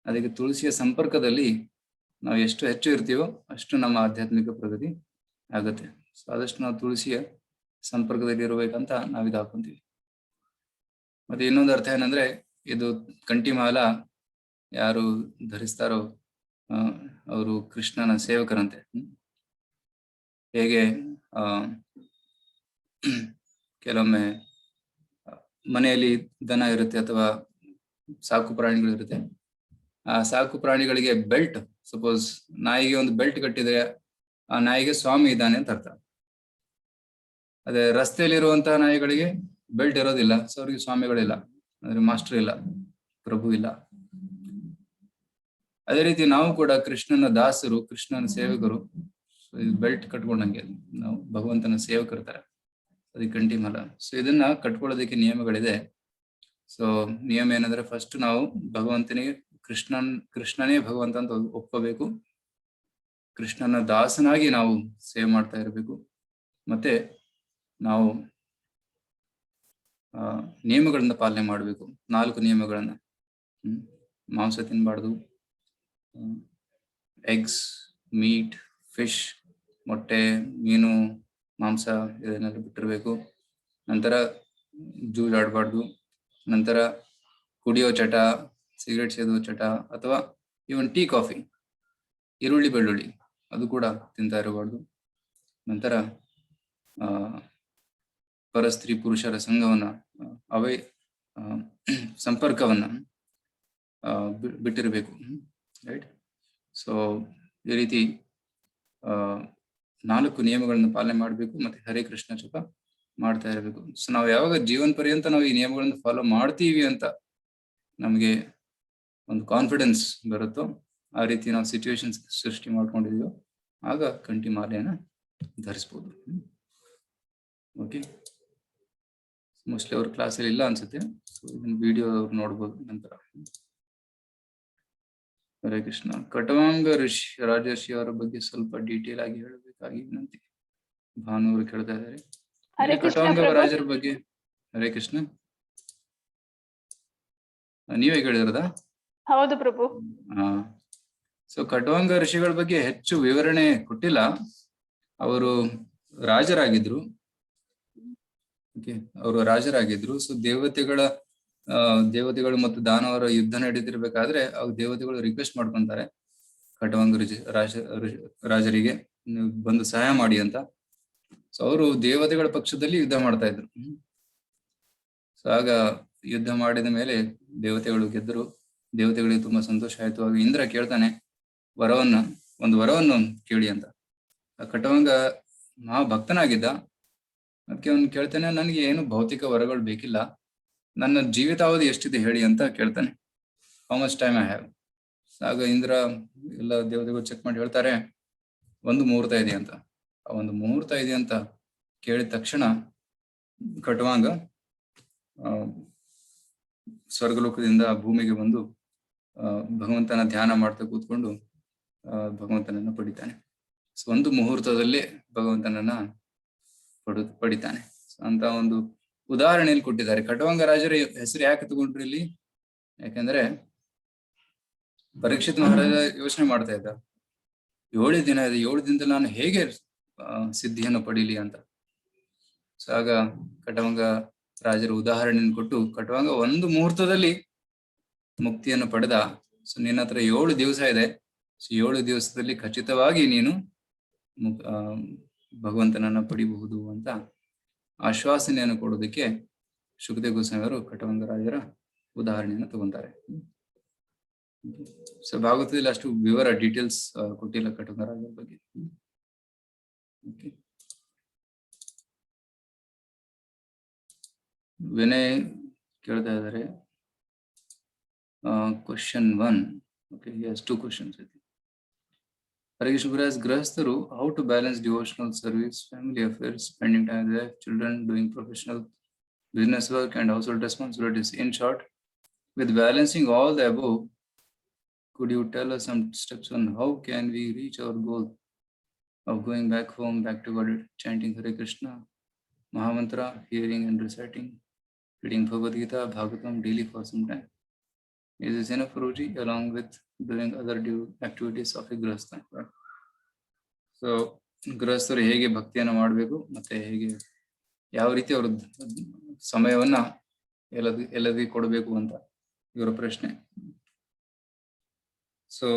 ಅದಕ್ಕೆ ತುಳಸಿಯ ಸಂಪರ್ಕದಲ್ಲಿ ನಾವು ಎಷ್ಟು ಹೆಚ್ಚು ಇರ್ತೀವೋ ಅಷ್ಟು ನಮ್ಮ ಆಧ್ಯಾತ್ಮಿಕ ಪ್ರಗತಿ ಆಗುತ್ತೆ. ಸೊ ಆದಷ್ಟು ನಾವು ತುಳಸಿಯ ಸಂಪರ್ಕದಲ್ಲಿ ಇರಬೇಕಂತ ನಾವಿದು ಹಾಕೊಂತೀವಿ. ಮತ್ತೆ ಇನ್ನೊಂದು ಅರ್ಥ ಏನಂದ್ರೆ, ಇದು ಕಂಠಿಮಾಲ ಯಾರು ಧರಿಸ್ತಾರೋ ಅವರು ಕೃಷ್ಣನ ಸೇವಕರಂತೆ. ಹೇಗೆ ಕೆಲವೊಮ್ಮೆ ಮನೆಯಲ್ಲಿ ದನ ಇರುತ್ತೆ ಅಥವಾ ಸಾಕು ಪ್ರಾಣಿಗಳು ಇರುತ್ತೆ. ಆ ಸಾಕು ಪ್ರಾಣಿಗಳಿಗೆ ಬೆಲ್ಟ್, ಸಪೋಸ್ ನಾಯಿಗೆ ಒಂದು ಬೆಲ್ಟ್ ಕಟ್ಟಿದ್ರೆ ಆ ನಾಯಿಗೆ ಸ್ವಾಮಿ ಇದ್ದಾನೆ ಅಂತ ಅರ್ಥ. ಅದೇ ರಸ್ತೆಯಲ್ಲಿರುವಂತಹ ನಾಯಿಗಳಿಗೆ ಬೆಲ್ಟ್ ಇರೋದಿಲ್ಲ, ಸೊ ಅವ್ರಿಗೆ ಸ್ವಾಮಿಗಳಿಲ್ಲ, ಅಂದ್ರೆ ಮಾಸ್ಟರ್ ಇಲ್ಲ, ಪ್ರಭು ಇಲ್ಲ. ಅದೇ ರೀತಿ ನಾವು ಕೂಡ ಕೃಷ್ಣನ ದಾಸರು, ಕೃಷ್ಣನ ಸೇವಕರು. ಬೆಲ್ಟ್ ಕಟ್ಕೊಂಡಂಗೆ ನಾವು ಭಗವಂತನ ಸೇವಕರ ತರ, ಅದಕ್ಕೆ ಕಂಠಿಮಾಲ. ಸೊ ಇದನ್ನ ಕಟ್ಕೊಳ್ಳೋದಕ್ಕೆ ನಿಯಮಗಳಿದೆ. ಸೊ ನಿಯಮ ಏನಂದ್ರೆ, ಫಸ್ಟ್ ನಾವು ಭಗವಂತನಿಗೆ ಕೃಷ್ಣನೇ ಭಗವಂತ ಅಂತ ಒಪ್ಕೋಬೇಕು. ಕೃಷ್ಣನ ದಾಸನಾಗಿ ನಾವು ಸೇವೆ ಮಾಡ್ತಾ ಇರಬೇಕು. ಮತ್ತೆ ನಾವು ನಿಯಮಗಳನ್ನ ಪಾಲನೆ ಮಾಡಬೇಕು. 4 ನಿಯಮಗಳನ್ನ. ಮಾಂಸ ತಿನ್ಬಾರ್ದು, ಎಗ್ಸ್, ಮೀಟ್, ಫಿಶ್, ಮೊಟ್ಟೆ, ಮೀನು, ಮಾಂಸ ಇದನ್ನೆಲ್ಲ ಬಿಟ್ಟಿರ್ಬೇಕು. ನಂತರ ಜೂಜ್ ಆಡಬಾರ್ದು. ನಂತರ ಕುಡಿಯೋ ಚಟ, ಸಿಗರೇಟ್ ಸೇದೋ ಚಟ, ಅಥವಾ ಇವನ್ ಟೀ ಕಾಫಿ, ಈರುಳ್ಳಿ ಬೆಳ್ಳುಳ್ಳಿ ಅದು ಕೂಡ ತಿಂತಾ ಇರಬಾರ್ದು. ನಂತರ ಪರಸ್ತ್ರೀ ಪುರುಷರ ಸಂಘವನ್ನ, ಸಂಪರ್ಕವನ್ನ ಬಿಟ್ಟಿರಬೇಕು. ರೈಟ್. ಸೊ ಈ ರೀತಿ 4 ನಿಯಮಗಳನ್ನು ಪಾಲನೆ ಮಾಡಬೇಕು. ಮತ್ತೆ ಹರೇ ಕೃಷ್ಣ ಜಪ ಮಾಡ್ತಾ ಇರಬೇಕು. ಸೊ ನಾವು ಯಾವಾಗ ಜೀವನ ಪರ್ಯಂತ ನಾವು ಈ ನಿಯಮಗಳನ್ನು ಫಾಲೋ ಮಾಡ್ತೀವಿ ಅಂತ ನಮಗೆ ಒಂದು ಕಾನ್ಫಿಡೆನ್ಸ್ ಬರುತ್ತೋ, ಆ ರೀತಿ ನಾವು ಸಿಚುವೇಶನ್ಸ್ ಸೃಷ್ಟಿ ಮಾಡ್ಕೊಂಡಿದೀವೋ, ಆಗ ಕಂಠಿಮಾಲೆಯನ್ನ ಧರಿಸ್ಬೋದು. ಓಕೆ. ಮೋಸ್ಟ್ಲಿ ಅವ್ರ ಕ್ಲಾಸಲ್ಲಿ ಇಲ್ಲ ಅನ್ಸುತ್ತೆ. ಸೊ ಇದನ್ನ ವಿಡಿಯೋ ಅವ್ರು ನೋಡ್ಬೋದು ನಂತರ. ಹರೇ ಕೃಷ್ಣ. ಕಟವಾಂಗ ಋಷಿ ರಾಜರ್ಷಿ ಅವರ ಬಗ್ಗೆ ಸ್ವಲ್ಪ ಡೀಟೇಲ್ ಆಗಿ ಹೇಳಬೇಕಾಗಿ ವಿನಂತಿ. ಭಾನುವರು ಕೇಳ್ತಾ ಇದ್ದಾರೆ. ಕಟವಾಂಗ ರಾಜರ ಬಗ್ಗೆ. ಹರೇ ಕೃಷ್ಣ. ನೀವೇ ಕೇಳಿದ್ರದ? ಹೌದು ಪ್ರಭು. ಸೊ ಕಟವಾಂಗ ಋಷಿಗಳ ಬಗ್ಗೆ ಹೆಚ್ಚು ವಿವರಣೆ ಕೊಟ್ಟಿಲ್ಲ. ಅವರು ರಾಜರಾಗಿದ್ರು. ಅವರು ರಾಜರಾಗಿದ್ರು. ಸೊ ದೇವತೆಗಳು ಮತ್ತು ದಾನವರ ಯುದ್ಧ ನಡೀತಿರ್ಬೇಕಾದ್ರೆ ಅವ್ರು ದೇವತೆಗಳು ರಿಕ್ವೆಸ್ಟ್ ಮಾಡ್ಕೊಂತಾರೆ ಕಟವಾಂಗ ರಾಜರಿಗೆ, ನೀವು ಬಂದು ಸಹಾಯ ಮಾಡಿ ಅಂತ. ಸೊ ಅವರು ದೇವತೆಗಳ ಪಕ್ಷದಲ್ಲಿ ಯುದ್ಧ ಮಾಡ್ತಾ ಇದ್ರು. ಸೊ ಆಗ ಯುದ್ಧ ಮಾಡಿದ ಮೇಲೆ ದೇವತೆಗಳು ಗೆದ್ದರು. ದೇವತೆಗಳಿಗೆ ತುಂಬಾ ಸಂತೋಷ ಆಯ್ತು. ಆಗ ಇಂದ್ರ ಕೇಳ್ತಾನೆ ಒಂದು ವರವನ್ನು ಕೇಳಿ ಅಂತ. ಆ ಕಟವಾಂಗ ಮಹಾ ಭಕ್ತನಾಗಿದ್ದ. ಅದಕ್ಕೆ ಅವನು ಕೇಳ್ತಾನೆ, ನನಗೆ ಏನು ಭೌತಿಕ ವರಗಳು ಬೇಕಿಲ್ಲ, ನನ್ನ ಜೀವಿತಾವಧಿ ಎಷ್ಟಿದೆ ಹೇಳಿ ಅಂತ ಕೇಳ್ತಾನೆ. How much time I have. ಆಗ ಇಂದ್ರ ಎಲ್ಲ ದೇವತೆಗಳು ಚೆಕ್ ಮಾಡಿ ಹೇಳ್ತಾರೆ, 1 ಮುಹೂರ್ತ ಇದೆ ಅಂತ. ಆ 1 ಮುಹೂರ್ತ ಇದೆ ಅಂತ ಕೇಳಿದ ತಕ್ಷಣ ಕಟವಾಂಗ ಸ್ವರ್ಗಲೋಕದಿಂದ ಭೂಮಿಗೆ ಬಂದು ಭಗವಂತನ ಧ್ಯಾನ ಮಾಡ್ತಾ ಕೂತ್ಕೊಂಡು ಭಗವಂತನನ್ನ ಪಡಿತಾನೆ. ಸೊ 1 ಮುಹೂರ್ತದಲ್ಲೇ ಭಗವಂತನನ್ನ ಪಡಿತಾನೆ ಅಂತ ಒಂದು ಉದಾಹರಣೆಯಲ್ಲಿ ಕೊಟ್ಟಿದ್ದಾರೆ. ಕಟವಾಂಗ ರಾಜರ ಹೆಸರು ಯಾಕೆ ತಗೊಂಡ್ರು ಇಲ್ಲಿ? ಯಾಕಂದ್ರೆ ಪರೀಕ್ಷಿತ್ ಮಹಾರಾಜ ಯೋಚನೆ ಮಾಡ್ತಾ ಇದ್ದ, 7 ದಿನ ಇದೆ, 7 ದಿನದಲ್ಲಿ ನಾನು ಹೇಗೆ ಸಿದ್ಧಿಯನ್ನು ಪಡೀಲಿ ಅಂತ. ಸೊ ಆಗ ಕಟವಾಂಗ ರಾಜರ ಉದಾಹರಣೆಯನ್ನು ಕೊಟ್ಟು, ಕಟವಾಂಗ 1 ಮುಹೂರ್ತದಲ್ಲಿ ಮುಕ್ತಿಯನ್ನು ಪಡೆದ. ಸೊ ನಿನ್ನ ಹತ್ರ 7 ದಿವಸ ಇದೆ. ಸೊ 7 ದಿವಸದಲ್ಲಿ ಖಚಿತವಾಗಿ ನೀನು ಭಗವಂತನನ್ನ ಪಡಿಬಹುದು ಅಂತ ಆಶ್ವಾಸನೆಯನ್ನು ಕೊಡೋದಕ್ಕೆ ಶುಕದೇವ್ ಗೋಸ್ವಾಮಿ ಅವರು ಕಟವಾಂಗ ರಾಜರ ಉದಾಹರಣೆಯನ್ನು ತಗೊಂತಾರೆ. ಸೊ ಭಾಗವತದಲ್ಲಿ ಅಷ್ಟು ವಿವರ ಡೀಟೇಲ್ಸ್ ಕೊಟ್ಟಿಲ್ಲ ಕಟವಾಂಗ ರಾಜರ ಬಗ್ಗೆ. ವಿನಯ್ ಕೇಳ್ತಾ ಇದ್ದಾರೆ ಕ್ವಶನ್ 1. ಓಕೆ, ಎಸ್ 2 ಕ್ವಶನ್ಸ್ ಐತಿ. Harish as Grahastharu, how to balance devotional service, family affairs, spending time with their children, doing professional business work and household responsibilities. In short, with balancing all the above, could you tell us some steps on how can we reach our goal of going back home, back to God, chanting Hare Krishna, Mahamantra, hearing and reciting, reading Bhagavad Gita, Bhagavatam daily for some time? Is this enough, Guruji, along with doing other activities of a Grahastha? So ಗೃಹಸ್ಥರು ಹೇಗೆ ಭಕ್ತಿಯನ್ನು ಮಾಡಬೇಕು ಮತ್ತೆ ಹೇಗೆ ಯಾವ ರೀತಿ ಅವ್ರ ಸಮಯವನ್ನ ಎಲ್ಲದಕ್ಕೆ ಕೊಡಬೇಕು ಅಂತ ಇವರ ಪ್ರಶ್ನೆ. ಸೊ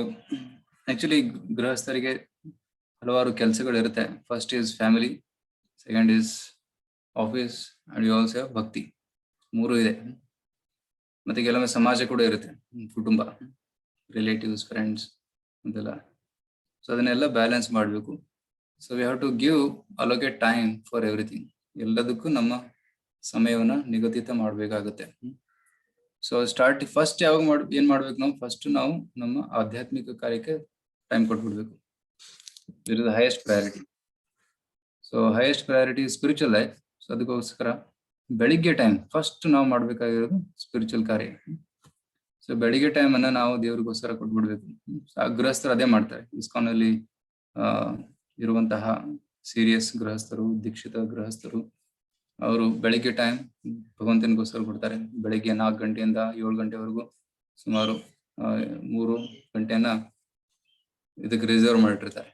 ಆಕ್ಚುಲಿ ಗೃಹಸ್ಥರಿಗೆ ಹಲವಾರು ಕೆಲಸಗಳು ಇರುತ್ತೆ. First is family, second is office and you also have bhakti. 3 ಇದೆ. ಮತ್ತೆ ಕೆಲವೊಮ್ಮೆ ಸಮಾಜ ಕೂಡ ಇರುತ್ತೆ, ಕುಟುಂಬ, ರಿಲೇಟಿವ್ಸ್, ಫ್ರೆಂಡ್ಸ್ ಅಂತೆಲ್ಲ. ಸೊ ಅದನ್ನೆಲ್ಲ ಬ್ಯಾಲೆನ್ಸ್ ಮಾಡಬೇಕು. So we have to allocate time for everything. ಎಲ್ಲದಕ್ಕೂ ನಮ್ಮ ಸಮಯವನ್ನ ನಿಗದಿತ ಮಾಡಬೇಕಾಗುತ್ತೆ. ಸೊ ಫಸ್ಟ್ ಏನ್ ಮಾಡ್ಬೇಕು ನಾವು? ಫಸ್ಟ್ ನಾವು ನಮ್ಮ ಆಧ್ಯಾತ್ಮಿಕ ಕಾರ್ಯಕ್ಕೆ ಟೈಮ್ ಕೊಟ್ಬಿಡ್ಬೇಕು. It is the highest priority. So highest priority spiritual life. So ಅದಕ್ಕೋಸ್ಕರ ಬೆಳಿಗ್ಗೆ ಟೈಮ್ ಫಸ್ಟ್ ನಾವು ಮಾಡ್ಬೇಕಾಗಿರೋದು ಸ್ಪಿರಿಚುವಲ್ ಕಾರ್ಯ. ಸೊ ಬೆಳಿಗ್ಗೆ ಟೈಮ್ ಅನ್ನ ನಾವು ದೇವ್ರಿಗೋಸ್ಕರ ಕೊಟ್ಬಿಡ್ಬೇಕು. ಗೃಹಸ್ಥರು ಅದೇ ಮಾಡ್ತಾರೆ. ಇಸ್ಕಾನ್ ಅಲ್ಲಿ ಇರುವಂತಹ ಸೀರಿಯಸ್ ಗೃಹಸ್ಥರು, ದೀಕ್ಷಿತ ಗೃಹಸ್ಥರು, ಅವರು ಬೆಳಿಗ್ಗೆ ಟೈಮ್ ಭಗವಂತನಿಗೋಸ್ಕರ ಕೊಡ್ತಾರೆ. ಬೆಳಿಗ್ಗೆ 4 ಗಂಟೆಯಿಂದ 7 ಗಂಟೆವರೆಗೂ ಸುಮಾರು 3 ಗಂಟೆಯನ್ನ ಇದಕ್ಕೆ ರಿಸರ್ವ್ ಮಾಡಿರ್ತಾರೆ.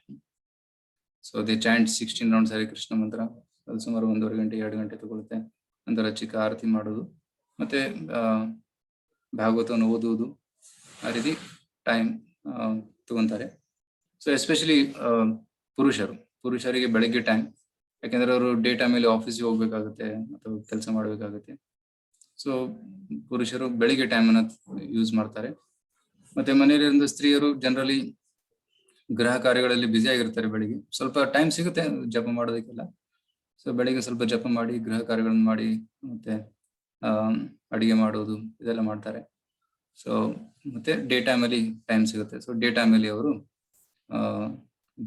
So they chant 16 rounds Hare Krishna ಮಂತ್ರ. ಅದು ಸುಮಾರು 1.5 ಗಂಟೆ 2 ಗಂಟೆ ತಗೊಳುತ್ತೆ. ನಂತರ ಚಿಕ್ಕ ಆರತಿ ಮಾಡೋದು, ಮತ್ತೆ ಭಾಗವತವನ್ನು ಓದುವುದು, ಆ ರೀತಿ ಟೈಮ್ ತಗೊಂತಾರೆ. ಸೊ ಎಸ್ಪೆಷಲಿ ಪುರುಷರಿಗೆ ಬೆಳಗ್ಗೆ ಟೈಮ್, ಯಾಕೆಂದ್ರೆ ಅವರು ಡೇ ಟೈಮಲ್ಲಿ ಆಫೀಸ್ಗೆ ಹೋಗ್ಬೇಕಾಗುತ್ತೆ ಅಥವಾ ಕೆಲಸ ಮಾಡ್ಬೇಕಾಗುತ್ತೆ. ಸೊ ಪುರುಷರು ಬೆಳಿಗ್ಗೆ ಟೈಮ್ ಅನ್ನ ಯೂಸ್ ಮಾಡ್ತಾರೆ. ಮತ್ತೆ ಮನೆಯಲ್ಲಿರುವ ಸ್ತ್ರೀಯರು ಜನರಲಿ ಗೃಹ ಕಾರ್ಯಗಳಲ್ಲಿ ಬ್ಯುಸಿ ಆಗಿರ್ತಾರೆ. ಬೆಳಿಗ್ಗೆ ಸ್ವಲ್ಪ ಟೈಮ್ ಸಿಗುತ್ತೆ ಜಪ ಮಾಡೋದಕ್ಕೆಲ್ಲ. ಸೊ ಬೆಳಿಗ್ಗೆ ಸ್ವಲ್ಪ ಜಪ ಮಾಡಿ, ಗೃಹ ಕಾರ್ಯಗಳನ್ನು ಮಾಡಿ, ಮತ್ತೆ ಅಡಿಗೆ ಮಾಡೋದು ಇದೆಲ್ಲ ಮಾಡ್ತಾರೆ. ಸೊ ಮತ್ತೆ ಡೇ ಟೈಮಲ್ಲಿ ಟೈಮ್ ಸಿಗುತ್ತೆ. ಸೊ ಡೇ ಟೈಮಲ್ಲಿ ಅವರು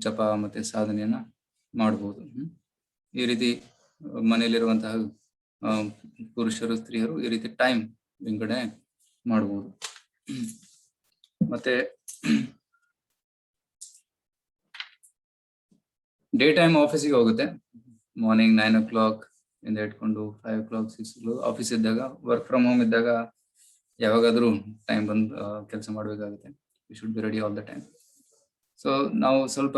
ಜಪ ಮತ್ತೆ ಸಾಧನೆಯನ್ನ ಮಾಡಬಹುದು. ಈ ರೀತಿ ಮನೆಯಲ್ಲಿರುವಂತಹ ಪುರುಷರು, ಸ್ತ್ರೀಯರು ಈ ರೀತಿ ಟೈಮ್ ವಿಂಗಡಣೆ ಮಾಡಬಹುದು. ಮತ್ತೆ ಡೇ ಟೈಮ್ ಆಫೀಸಿಗೆ ಹೋಗುತ್ತೆ. ಮಾರ್ನಿಂಗ್ 9 o'clock ಇಂದ ಇಟ್ಕೊಂಡು 5 o'clock 6 o'clock ಆಫೀಸ್ ಇದ್ದಾಗ, ವರ್ಕ್ ಫ್ರಮ್ ಹೋಮ್ ಇದ್ದಾಗ ಯಾವಾಗಾದ್ರೂ ಟೈಮ್ ಬಂದು ಕೆಲಸ ಮಾಡ್ಬೇಕಾಗುತ್ತೆ. We should be ready all the time. So ನಾವು ಸ್ವಲ್ಪ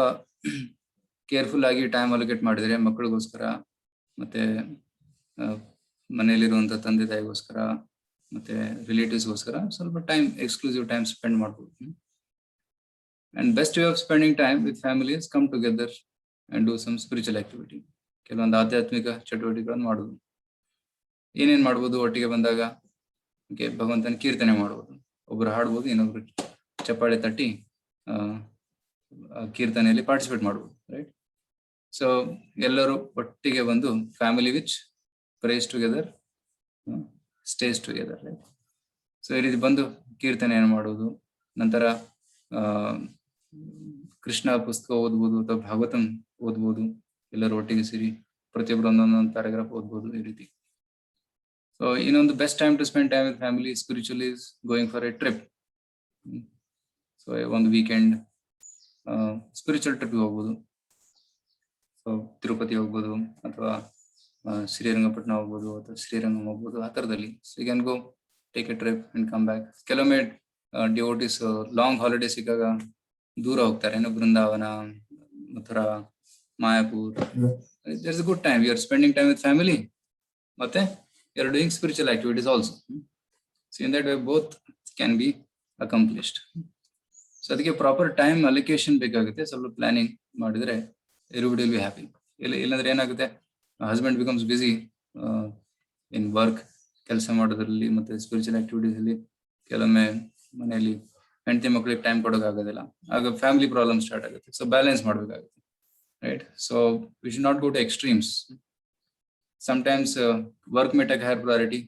ಕೇರ್ಫುಲ್ ಆಗಿ ಟೈಮ್ ಅಲೋಕೇಟ್ ಮಾಡಿದ್ರೆ ಮಕ್ಕಳಿಗೋಸ್ಕರ, ಮತ್ತೆ ಮನೆಯಲ್ಲಿರುವಂತ ತಂದೆ ತಾಯಿಗೋಸ್ಕರ, ಮತ್ತೆ ರಿಲೇಟಿವ್ಸ್ಗೋಸ್ಕರ ಸ್ವಲ್ಪ ಟೈಮ್, ಎಕ್ಸ್ಕ್ಲೂಸಿವ್ ಟೈಮ್ ಸ್ಪೆಂಡ್ ಮಾಡ್ಬೋದು. And best way of spending time with family is come together and do some spiritual activity. ಕೆಲವೊಂದು ಆಧ್ಯಾತ್ಮಿಕ ಚಟುವಟಿಕೆಗಳನ್ನು ಮಾಡುವುದು. ಏನೇನ್ ಮಾಡ್ಬೋದು ಒಟ್ಟಿಗೆ ಬಂದಾಗ? ಭಗವಂತನ ಕೀರ್ತನೆ ಮಾಡ್ಬೋದು. ಒಬ್ರು ಹಾಡ್ಬೋದು, ಇನ್ನೊಬ್ರು ಚಪ್ಪಾಳೆ ತಟ್ಟಿ ಕೀರ್ತನೆಯಲ್ಲಿ ಪಾರ್ಟಿಸಿಪೇಟ್ ಮಾಡ್ಬೋದು, ರೈಟ್? ಸೊ ಎಲ್ಲರೂ ಒಟ್ಟಿಗೆ ಬಂದು family which prays together stays together, right? So ಈ ರೀತಿ ಬಂದು ಕೀರ್ತನೆಯನ್ನು ಮಾಡೋದು. ನಂತರ ಕೃಷ್ಣ ಪುಸ್ತಕ ಓದ್ಬೋದು ಅಥವಾ ಭಾಗವತಂ ಓದ್ಬೋದು. ಎಲ್ಲರೂ ಒಟ್ಟಿಗೆ ಸೇರಿ ಪ್ರತಿಯೊಬ್ಬರು ಒಂದೊಂದೊಂದು ಪ್ಯಾರಾಗ್ರಾಫ್ ಓದ್ಬೋದು, ಈ ರೀತಿ. ಸೊ ಇನ್ನೊಂದು best time to spend time with family spiritual is going for a trip. So ಒಂದು ವೀಕೆಂಡ್ ಸ್ಪಿರಿಚುವಲ್ ಟ್ರಿಪ್ ಹೋಗ್ಬೋದು. ಸೊ ತಿರುಪತಿ ಹೋಗ್ಬೋದು, ಅಥವಾ ಶ್ರೀರಂಗಪಟ್ಟಣ ಹೋಗ್ಬೋದು, ಅಥವಾ ಶ್ರೀರಂಗಂ ಹೋಗ್ಬೋದು, ಆ ಥರದಲ್ಲಿ. So you can go take a trip and come back. ಕೆಲವೊಮ್ಮೆ ಡಿವೋಟೀಸ್ ಲಾಂಗ್ ಹಾಲಿಡೇ ಸಿಕ್ಕಾಗ ದೂರ ಹೋಗ್ತಾರೆ, Vrindavan, Mathura, Mayapur. There is a good time. You are spending time with family, ಮತ್ತೆ you are doing spiritual activities also. So in that way both can be accomplished. So ಅದಕ್ಕೆ proper time allocation ಬೇಕಾಗುತ್ತೆ. ಸ್ವಲ್ಪ planning ಮಾಡಿದ್ರೆ everybody will be happy. ಇಲ್ಲಾಂದ್ರೆ ಏನಾಗುತ್ತೆ, husband becomes busy in work, ಕೆಲಸ ಮಾಡೋದ್ರಲ್ಲಿ ಮತ್ತೆ ಸ್ಪಿರಿಚುವಲ್ ಆಕ್ಟಿವಿಟೀಸ್ ಅಲ್ಲಿ. ಕೆಲವೊಮ್ಮೆ ಮನೆಯಲ್ಲಿ ಹೆಂಡತಿ ಮಕ್ಕಳಿಗೆ ಟೈಮ್ ಕೊಡೋಕ್ಕಾಗೋದಿಲ್ಲ, ಆಗ ಫ್ಯಾಮಿಲಿ ಪ್ರಾಬ್ಲಮ್ ಸ್ಟಾರ್ಟ್ ಆಗುತ್ತೆ. ಸೊ ಬ್ಯಾಲೆನ್ಸ್ ಮಾಡ್ಬೇಕಾಗುತ್ತೆ, right? So we should not go to extremes. sometimes work may take higher priority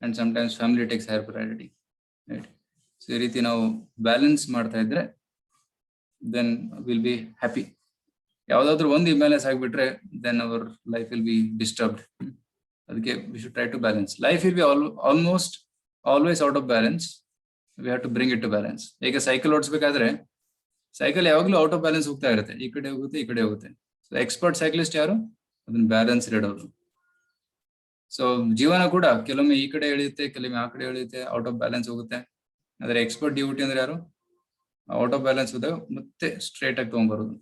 and sometimes family takes higher priority, right? So ಈ ರೀತಿ ನಾವು ಬ್ಯಾಲೆನ್ಸ್ ಮಾಡ್ತಾ ಇದ್ರೆ then we'll be happy. ಯಾವ್ದಾದ್ರು ಒಂದು imbalance ಆಗಿಬಿಟ್ರೆ then our life will be disturbed. ಅದಕ್ಕೆ we should try to balance. Life will be almost always out of balance. We have to bring it to balance. ಈಗ cycle ಓಡಿಸ್ಬೇಕಾದ್ರೆ cycle ಯಾವಾಗ್ಲೂ out of balance ಹೋಗ್ತಾ ಇರುತ್ತೆ, ಈ ಕಡೆ ಹೋಗುತ್ತೆ ಈ ಕಡೆ ಹೋಗುತ್ತೆ. ಸೊ ಎಕ್ಸ್ಪರ್ಟ್ ಸೈಕ್ಲಿಸ್ಟ್ ಯಾರು? ಅದನ್ನ ಬ್ಯಾಲೆನ್ಸ್ ಇಡೋರು. ಸೊ ಜೀವನ ಕೂಡ ಕೆಲವೊಮ್ಮೆ ಈ ಕಡೆ ಎಳೆಯುತ್ತೆ, ಕೆಲವೊಮ್ಮೆ ಆ ಕಡೆ ಎಳೆಯುತ್ತೆ, ಔಟ್ ಆಫ್ ಬ್ಯಾಲೆನ್ಸ್ ಹೋಗುತ್ತೆ. ಆದ್ರೆ ಎಕ್ಸ್ಪರ್ಟ್ ಡ್ಯೂಟಿ ಅಂದ್ರೆ ಯಾರು? ಔಟ್ ಆಫ್ ಬ್ಯಾಲೆನ್ಸ್ ಹೋದಾಗ ಮತ್ತೆ ಸ್ಟ್ರೇಟ್ ಆಗಿ ತಗೊಂಡ್ಬರೋದು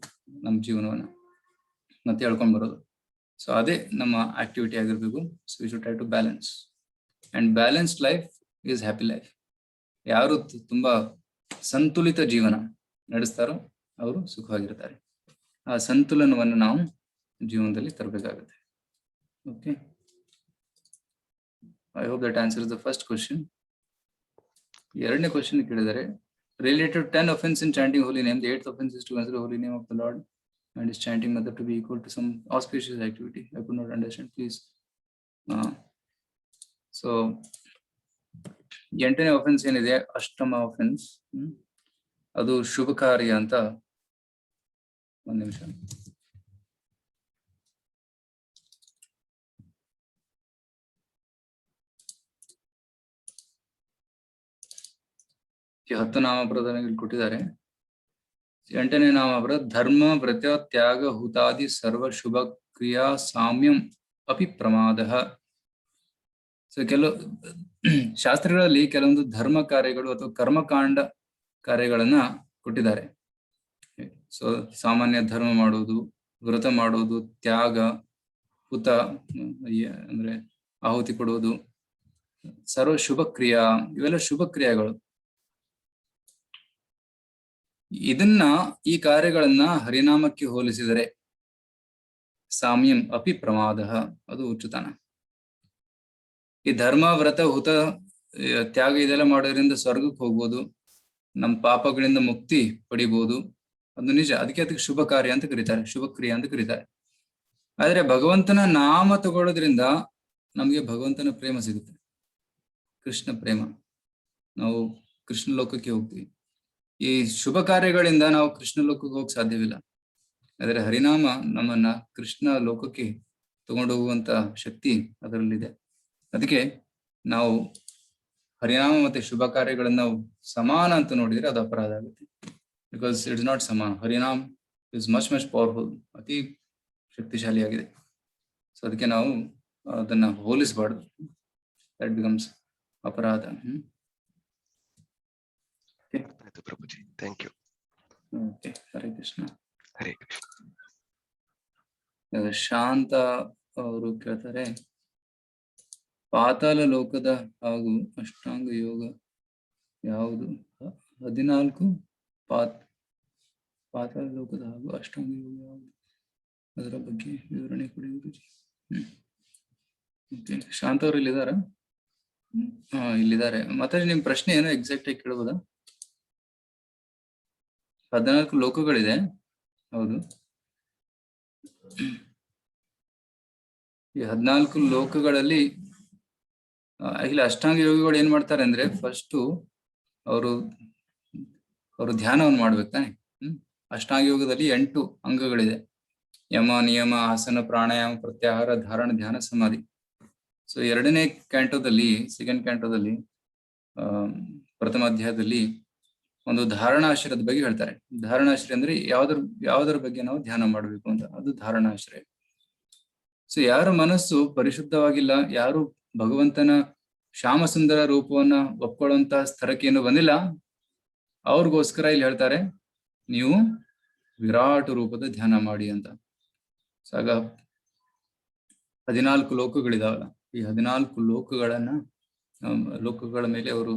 ನಮ್ಮ ಜೀವನವನ್ನ, ಮತ್ತೆ ಹೇಳ್ಕೊಂಡ್ ಬರೋದು. ಸೊ ಅದೇ ನಮ್ಮ ಆಕ್ಟಿವಿಟಿ ಆಗಿರ್ಬೇಕು. So we should try to balance, and balanced life is happy life. ಯಾರು ತುಂಬಾ ಸಂತುಲಿತ ಜೀವನ ನಡೆಸ್ತಾರೋ ಅವರು ಸುಖವಾಗಿರ್ತಾರೆ. ಆ ಸಂತುಲನವನ್ನು ನಾವು ಜೀವನದಲ್ಲಿ ತರಬೇಕಾಗುತ್ತೆ. Okay, I hope that answers the first question. ಎರಡನೇ ಕ್ವಶನ್ ಕೇಳಿದರೆ, related 10 offense in chanting holy name, the 8th offense is to consider holy name of the Lord and his chanting method to be equal to some auspicious activity. I could not understand, please. So 8ನೇ offense ಏನಿದೆ, ಅಷ್ಟಮ offense, ಅದು ಶುಭ ಕಾರ್ಯ ಅಂತ. ಒಂದು ನಿಮಿಷ. ಈ 10 ನಾಮಪದದಲ್ಲಿ ಕೊಟ್ಟಿದ್ದಾರೆ. 8ನೇ ನಾಮಪದ, ಧರ್ಮ ವ್ರತ ತ್ಯಾಗ ಹುತಾದಿ ಸರ್ವ ಶುಭ ಕ್ರಿಯಾ ಸಾಮ್ಯಂ ಅಪಿ ಪ್ರಮಾದ. ಸೊ ಕೆಲವು ಶಾಸ್ತ್ರಗಳಲ್ಲಿ ಕೆಲವೊಂದು ಧರ್ಮ ಕಾರ್ಯಗಳು ಅಥವಾ ಕರ್ಮಕಾಂಡ ಕಾರ್ಯಗಳನ್ನ ಕೊಟ್ಟಿದ್ದಾರೆ. ಸೊ ಸಾಮಾನ್ಯ ಧರ್ಮ ಮಾಡೋದು, ವ್ರತ ಮಾಡೋದು, ತ್ಯಾಗ, ಹುತ ಅಂದ್ರೆ ಆಹುತಿ ಕೊಡುವುದು, ಸರ್ವ ಶುಭ ಕ್ರಿಯಾ, ಇವೆಲ್ಲ ಶುಭ ಕ್ರಿಯೆಗಳು. ಇದನ್ನ ಈ ಕಾರ್ಯಗಳನ್ನ ಹರಿನಾಮಕ್ಕೆ ಹೋಲಿಸಿದರೆ ಸಾಮ್ಯಂ ಅಪಿ ಪ್ರಮಾದ, ಅದು ಹುಚ್ಚುತನ. ಈ ಧರ್ಮ ವ್ರತ ಹುತ ತ್ಯಾಗ ಇದೆಲ್ಲ ಮಾಡೋದ್ರಿಂದ ಸ್ವರ್ಗಕ್ಕೆ ಹೋಗ್ಬೋದು, ನಮ್ಮ ಪಾಪಗಳಿಂದ ಮುಕ್ತಿ ಪಡಿಬಹುದು, ಅದು ನಿಜ. ಅದಕ್ಕೆ ಶುಭ ಕಾರ್ಯ ಅಂತ ಕರೀತಾರೆ, ಶುಭ ಕ್ರಿಯೆ ಅಂತ ಕರೀತಾರೆ. ಆದ್ರೆ ಭಗವಂತನ ನಾಮ ತಗೊಳ್ಳೋದ್ರಿಂದ ನಮ್ಗೆ ಭಗವಂತನ ಪ್ರೇಮ ಸಿಗುತ್ತೆ, ಕೃಷ್ಣ ಪ್ರೇಮ. ನಾವು ಕೃಷ್ಣ ಲೋಕಕ್ಕೆ ಹೋಗ್ತೀವಿ. ಈ ಶುಭ ಕಾರ್ಯಗಳಿಂದ ನಾವು ಕೃಷ್ಣ ಲೋಕಕ್ಕೆ ಹೋಗಕ್ ಸಾಧ್ಯವಿಲ್ಲ. ಆದ್ರೆ ಹರಿನಾಮ ನಮ್ಮನ್ನ ಕೃಷ್ಣ ಲೋಕಕ್ಕೆ ತಗೊಂಡು ಹೋಗುವಂತ ಶಕ್ತಿ ಅದರಲ್ಲಿದೆ. ಅದಕ್ಕೆ ನಾವು ಹರಿನಾಮ ಮತ್ತೆ ಶುಭ ಕಾರ್ಯಗಳನ್ನ ನಾವು ಸಮಾನ ಅಂತ ನೋಡಿದ್ರೆ ಅದು ಅಪರಾಧ ಆಗುತ್ತೆ. ಬಿಕಾಸ್ ಇಟ್ಸ್ ನಾಟ್ ಸಮಾನ. ಹರಿನಾಮ್ ಇಸ್ ಮಚ್ ಪವರ್ಫುಲ್, ಅತಿ ಶಕ್ತಿಶಾಲಿಯಾಗಿದೆ. ಸೊ ಅದಕ್ಕೆ ನಾವು ಅದನ್ನ ಹೋಲಿಸಬಾರ್ದು, ದಟ್ ಬಿಕಮ್ಸ್ ಅಪರಾಧ. ಪ್ರಭುಜಿ, thank you. Okay, Hare Krishna. Hare Krishna. ಶಾಂತ ಅವರು ಕೇಳ್ತಾರೆ, ಪಾತಾಳ ಲೋಕದ ಹಾಗೂ ಅಷ್ಟಾಂಗ ಯೋಗ ಯಾವುದು? 14 ಪಾತಾಳ ಲೋಕದ ಹಾಗೂ ಅಷ್ಟಾಂಗ ಯೋಗ ಯಾವುದು? ಅದರ ಬಗ್ಗೆ ವಿವರಣೆ ಕೊಡಿ ಗುರುಜಿ. ಓಕೆ, ಶಾಂತ ಅವರು ಇಲ್ಲಿದಾರ? ಇಲ್ಲಿದ್ದಾರೆ. ಮತ್ತೆ ನಿಮ್ ಪ್ರಶ್ನೆ ಏನೋ ಎಕ್ಸಾಕ್ಟ್ ಆಗಿ ಕೇಳಬಹುದಾ? 14 ಲೋಕಗಳಿದೆ, ಹೌದು. ಈ 14 ಲೋಕಗಳಲ್ಲಿ ಇಲ್ಲಿ ಅಷ್ಟಾಂಗ ಯೋಗಿಗಳು ಏನ್ ಮಾಡ್ತಾರೆ ಅಂದ್ರೆ, ಫಸ್ಟ್ ಅವರು ಧ್ಯಾನವನ್ನು ಮಾಡ್ಬೇಕು ತಾನೆ. ಅಷ್ಟಾಂಗ ಯೋಗದಲ್ಲಿ 8 ಅಂಗಗಳಿದೆ. ಯಮ, ನಿಯಮ, ಆಸನ, ಪ್ರಾಣಾಯಾಮ, ಪ್ರತ್ಯಾಹಾರ, ಧಾರಣ, ಧ್ಯಾನ, ಸಮಾಧಿ. ಸೊ 2ನೇ ಕ್ಯಾಂಟೋದಲ್ಲಿ, ಸೆಕೆಂಡ್ ಕ್ಯಾಂಟೋದಲ್ಲಿ, ಪ್ರಥಮ ಅಧ್ಯಾಯದಲ್ಲಿ ಒಂದು ಧಾರಣಾಶ್ರಯದ ಬಗ್ಗೆ ಹೇಳ್ತಾರೆ. ಧಾರಣಾಶ್ರಯ ಅಂದ್ರೆ ಯಾವ್ದ್ರ ಬಗ್ಗೆ ನಾವು ಧ್ಯಾನ ಮಾಡ್ಬೇಕು ಅಂತ, ಅದು ಧಾರಣಾಶ್ರಯ. ಸೊ ಯಾರ ಮನಸ್ಸು ಪರಿಶುದ್ಧವಾಗಿಲ್ಲ, ಯಾರು ಭಗವಂತನ ಶ್ಯಾಮ ಸುಂದರ ರೂಪವನ್ನ ಒಪ್ಕೊಳ್ಳುವಂತ ಸ್ತರಕ್ಕೆ ಏನು ಬಂದಿಲ್ಲ, ಅವ್ರಿಗೋಸ್ಕರ ಇಲ್ಲಿ ಹೇಳ್ತಾರೆ, ನೀವು ವಿರಾಟ್ ರೂಪದ ಧ್ಯಾನ ಮಾಡಿ ಅಂತ. ಸೊ ಆಗ 14 ಲೋಕಗಳಿದಾವಲ್ಲ, ಈ 14 ಲೋಕಗಳ ಮೇಲೆ ಅವರು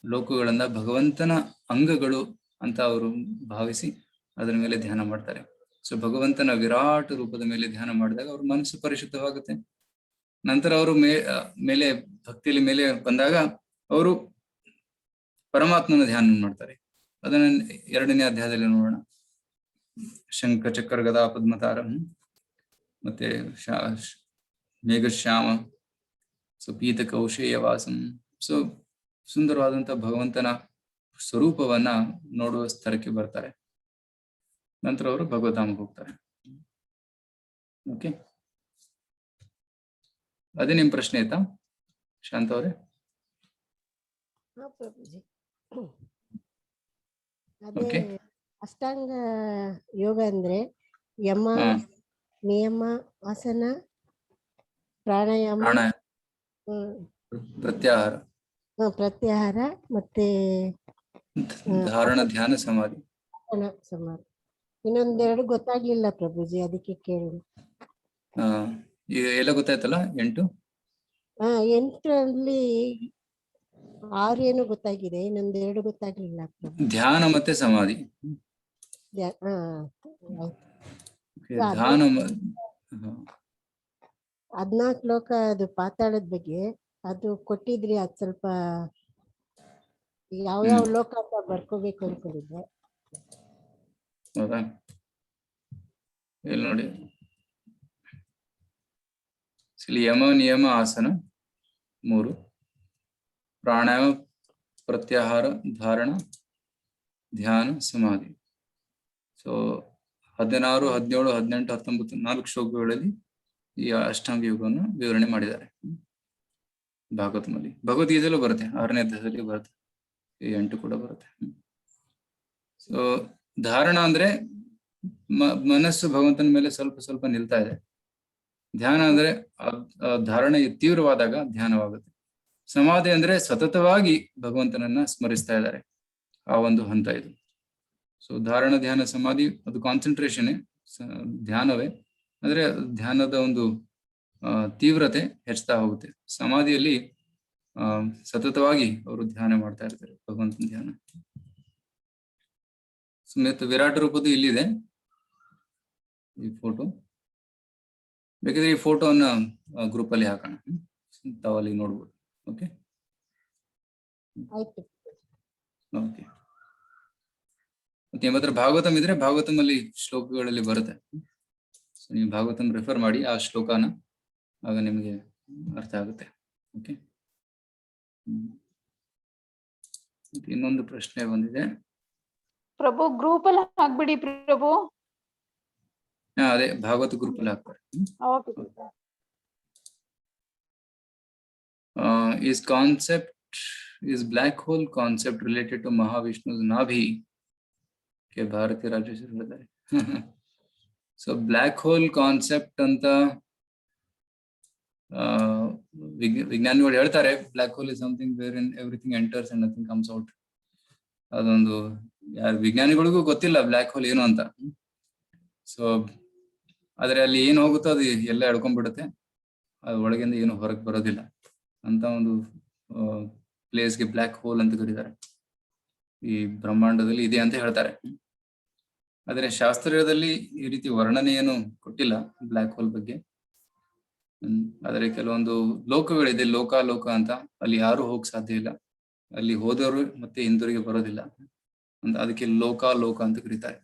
ಲೋಕಗಳನ್ನ ಭಗವಂತನ ಅಂಗಗಳು ಅಂತ ಅವರು ಭಾವಿಸಿ ಅದರ ಮೇಲೆ ಧ್ಯಾನ ಮಾಡ್ತಾರೆ. ಸೊ ಭಗವಂತನ ವಿರಾಟ್ ರೂಪದ ಮೇಲೆ ಧ್ಯಾನ ಮಾಡಿದಾಗ ಅವ್ರ ಮನಸ್ಸು ಪರಿಶುದ್ಧವಾಗುತ್ತೆ. ನಂತರ ಅವರು ಮೇಲೆ ಭಕ್ತಿಯಲ್ಲಿ ಮೇಲೆ ಬಂದಾಗ ಅವರು ಪರಮಾತ್ಮನ ಧ್ಯಾನ ಮಾಡ್ತಾರೆ. ಅದನ್ನ 2ನೇ ಅಧ್ಯಾಯದಲ್ಲಿ ನೋಡೋಣ. ಶಂಖ ಚಕ್ರ ಗದಾ ಪದ್ಮತಾರಂ ಮತ್ತೆ ಮೇಘಶ್ಯಾಮ, ಸೊ ಪೀತ ಕೌಶೇಯ ವಾಸಂ. ಸೊ ಸುಂದರವಾದಂತಹ ಭಗವಂತನ ಸ್ವರೂಪವನ್ನ ನೋಡುವ ಸ್ಥಳಕ್ಕೆ ಬರ್ತಾರೆ. ನಂತರ ಅವರು ಭಗವಧಾಮಕ್ಕೆ ಹೋಗ್ತಾರೆ. ಓಕೆ, ಅದೇ ನಿಮ್ ಪ್ರಶ್ನೆ ಆಯ್ತಾ ಶಾಂತ ಅವರೇ? ಹಾ ಪ್ರಭುಜಿ. Okay. ಅದೇ ಅಷ್ಟಾಂಗ ಯೋಗ ಅಂದ್ರೆ ಯಮ, ಹಾ, ನಿಯಮ, ಆಸನ, ಪ್ರಾಣಾಯಾಮ, ಪ್ರಾಣಾಯಾಮ, ಪ್ರತ್ಯಾಹಾರ, ಪ್ರತ್ಯಾಹಾರ ಮತ್ತೆ ಧಾರಣ, ಧ್ಯಾನ, ಸಮಾಧಿ. ಸಮಾಧಿ. ಇನ್ನೊಂದೆರಡು ಗೊತ್ತಾಗ್ಲಿಲ್ಲ ಪ್ರಭುಜಿ, ಅದಕ್ಕೆ ಕೇಳಿ. ಈಗ ಎಲ್ಲ ಗೊತ್ತಾಯ್ತಲ್ಲ 8? 8ರಲ್ಲಿ 6 ಏನು ಗೊತ್ತಾಗಿದೆ, ಇನ್ನೊಂದೆರಡು ಗೊತ್ತಾಗ್ಲಿಲ್ಲ ಪ್ರಭು. ಧ್ಯಾನ ಮತ್ತೆ ಸಮಾಧಿ. ಆಯ್ತು. Okay, ಧ್ಯಾನ 14 ಲೋಕ ಅದು ಪಾತಾಳದ ಬಗ್ಗೆ ಅದು ಕೊಟ್ಟಿದ್ರಿ, ಅದ್ ಸ್ವಲ್ಪ ಯಾವ ಲೋಕ ಅಂತ ಬರ್ಕೋಬೇಕು ಅನ್ಕೊಂಡಿದ್ದೆ. ಹೌದಾ? ಇಲ್ಲಿ ನೋಡಿ, ಇಲ್ಲಿ ಯಮ, ನಿಯಮ, ಆಸನ 3, ಪ್ರಾಣಾಯಾಮ, ಪ್ರತ್ಯಾಹಾರ, ಧಾರಣ, ಧ್ಯಾನ, ಸಮಾಧಿ. ಸೊ 16, 17, 18, 19 4 ಶ್ಲೋಕಗಳಲ್ಲಿ ಈ ಅಷ್ಟಾಂಗ ಯೋಗವನ್ನು ವಿವರಣೆ ಮಾಡಿದ್ದಾರೆ. ಭಾಗವತದಲ್ಲಿ, ಭಗವದ್ಗೀತೆಯಲ್ಲೂ ಬರುತ್ತೆ, 6ನೇ ಅಧ್ಯಾಯದಲ್ಲಿ ಬರುತ್ತೆ, ಈ 8 ಕೂಡ ಬರುತ್ತೆ. ಸೊ ಧಾರಣ ಅಂದ್ರೆ ಮನಸ್ಸು ಭಗವಂತನ ಮೇಲೆ ಸ್ವಲ್ಪ ಸ್ವಲ್ಪ ನಿಲ್ತಾ ಇದೆ. ಧ್ಯಾನ ಅಂದ್ರೆ ಧಾರಣೆ ತೀವ್ರವಾದಾಗ ಧ್ಯಾನವಾಗುತ್ತೆ. ಸಮಾಧಿ ಅಂದ್ರೆ ಸತತವಾಗಿ ಭಗವಂತನನ್ನ ಸ್ಮರಿಸ್ತಾ ಇದ್ದಾರೆ, ಆ ಒಂದು ಹಂತ ಇದು. ಸೊ ಧಾರಣ, ಧ್ಯಾನ, ಸಮಾಧಿ ಅದು ಕಾನ್ಸಂಟ್ರೇಷನ್ ಧ್ಯಾನವೇ, ಅಂದ್ರೆ ಧ್ಯಾನದ ಒಂದು ತೀವ್ರತೆ ಹೆಚ್ಚುತ್ತಾ ಹೋಗುತ್ತೆ. ಸಮಾಧಿಯಲ್ಲಿ ಸತತವಾಗಿ ಅವರು ಧ್ಯಾನ ಮಾಡ್ತಾ ಇರ್ತಾರೆ, ಭಗವಂತನ ಧ್ಯಾನ. ಸುಮ್ಮನೆ ವಿರಾಟ ರೂಪದ್ದು ಇಲ್ಲಿದೆ ಈ ಫೋಟೋ, ಬೇಕಿದ್ರೆ ಈ ಫೋಟೋವನ್ನ ಗ್ರೂಪ್ ಅಲ್ಲಿ ಹಾಕೋಣ, ತಾವಲ್ಲಿ ನೋಡ್ಬೋದು. ಓಕೆ ಆಯ್ತು. ಓಕೆ, ಮತ್ತೆ ನಿಮ್ಮ ಹತ್ರ ಭಾಗವತಂ ಇದ್ರೆ ಭಾಗವತಂ ಅಲ್ಲಿ ಶ್ಲೋಕಗಳಲ್ಲಿ ಬರುತ್ತೆ. ಸೊ ನೀವು ಭಾಗವತಂ ರೆಫರ್ ಮಾಡಿ ಆ ಶ್ಲೋಕನ, ಆಗ ನಿಮಗೆ ಅರ್ಥ ಆಗುತ್ತೆ. ಓಕೆ, ಇನ್ನೊಂದು ಪ್ರಶ್ನೆ ಬಂದಿದೆ ಪ್ರಭು, ಗ್ರೂಪ್ ಅಲ್ಲಿ ಹಾಕ್ಬಿಡಿ ಪ್ರಭು. ಅದೇ ಭಾಗವತ ಗ್ರೂಪ್ ಅಲ್ಲಿ ಹಾಕ್ತಾರೆ. Is concept, is black hole concept related to Mahavishnu's Nabhi? के भारतीय राज्य से ಹೇಳಿದ್ದಾರೆ. So black hole concept ಅಂತ ವಿಜ್ಞಾನಿಗಳು ಹೇಳ್ತಾರೆ. Black hole is something where in everything enters and nothing comes out. ಅದೊಂದು ಯಾರು ವಿಜ್ಞಾನಿಗಳಿಗೂ ಗೊತ್ತಿಲ್ಲ ಬ್ಲಾಕ್ ಹೋಲ್ ಏನು ಅಂತ. ಸೊ ಆದ್ರೆ ಅಲ್ಲಿ ಏನು ಹೋಗುತ್ತೋ ಅದು ಎಲ್ಲ ಎಳ್ಕೊಂಡ್ಬಿಡುತ್ತೆ, ಅದು ಒಳಗಿಂದ ಏನು ಹೊರಗೆ ಬರೋದಿಲ್ಲ ಅಂತ ಒಂದು ಪ್ಲೇಸ್ಗೆ ಬ್ಲಾಕ್ ಹೋಲ್ ಅಂತ ಕರೀತಾರೆ. ಈ ಬ್ರಹ್ಮಾಂಡದಲ್ಲಿ ಇದೆ ಅಂತ ಹೇಳ್ತಾರೆ. ಆದ್ರೆ ಶಾಸ್ತ್ರೀಯದಲ್ಲಿ ಈ ರೀತಿ ವರ್ಣನೆ ಏನು ಕೊಟ್ಟಿಲ್ಲ ಬ್ಲಾಕ್ ಹೋಲ್ ಬಗ್ಗೆ. ಆದ್ರೆ ಕೆಲವೊಂದು ಲೋಕಗಳಿದೆ, ಲೋಕ ಅಂತ, ಅಲ್ಲಿ ಯಾರು ಹೋಗಕ್ ಸಾಧ್ಯ ಇಲ್ಲ, ಅಲ್ಲಿ ಹೋದವರು ಮತ್ತೆ ಹಿಂದಿರುಗಿ ಬರೋದಿಲ್ಲ ಅಂತ, ಅದಕ್ಕೆ ಲೋಕ ಅಂತ ಕರೀತಾರೆ.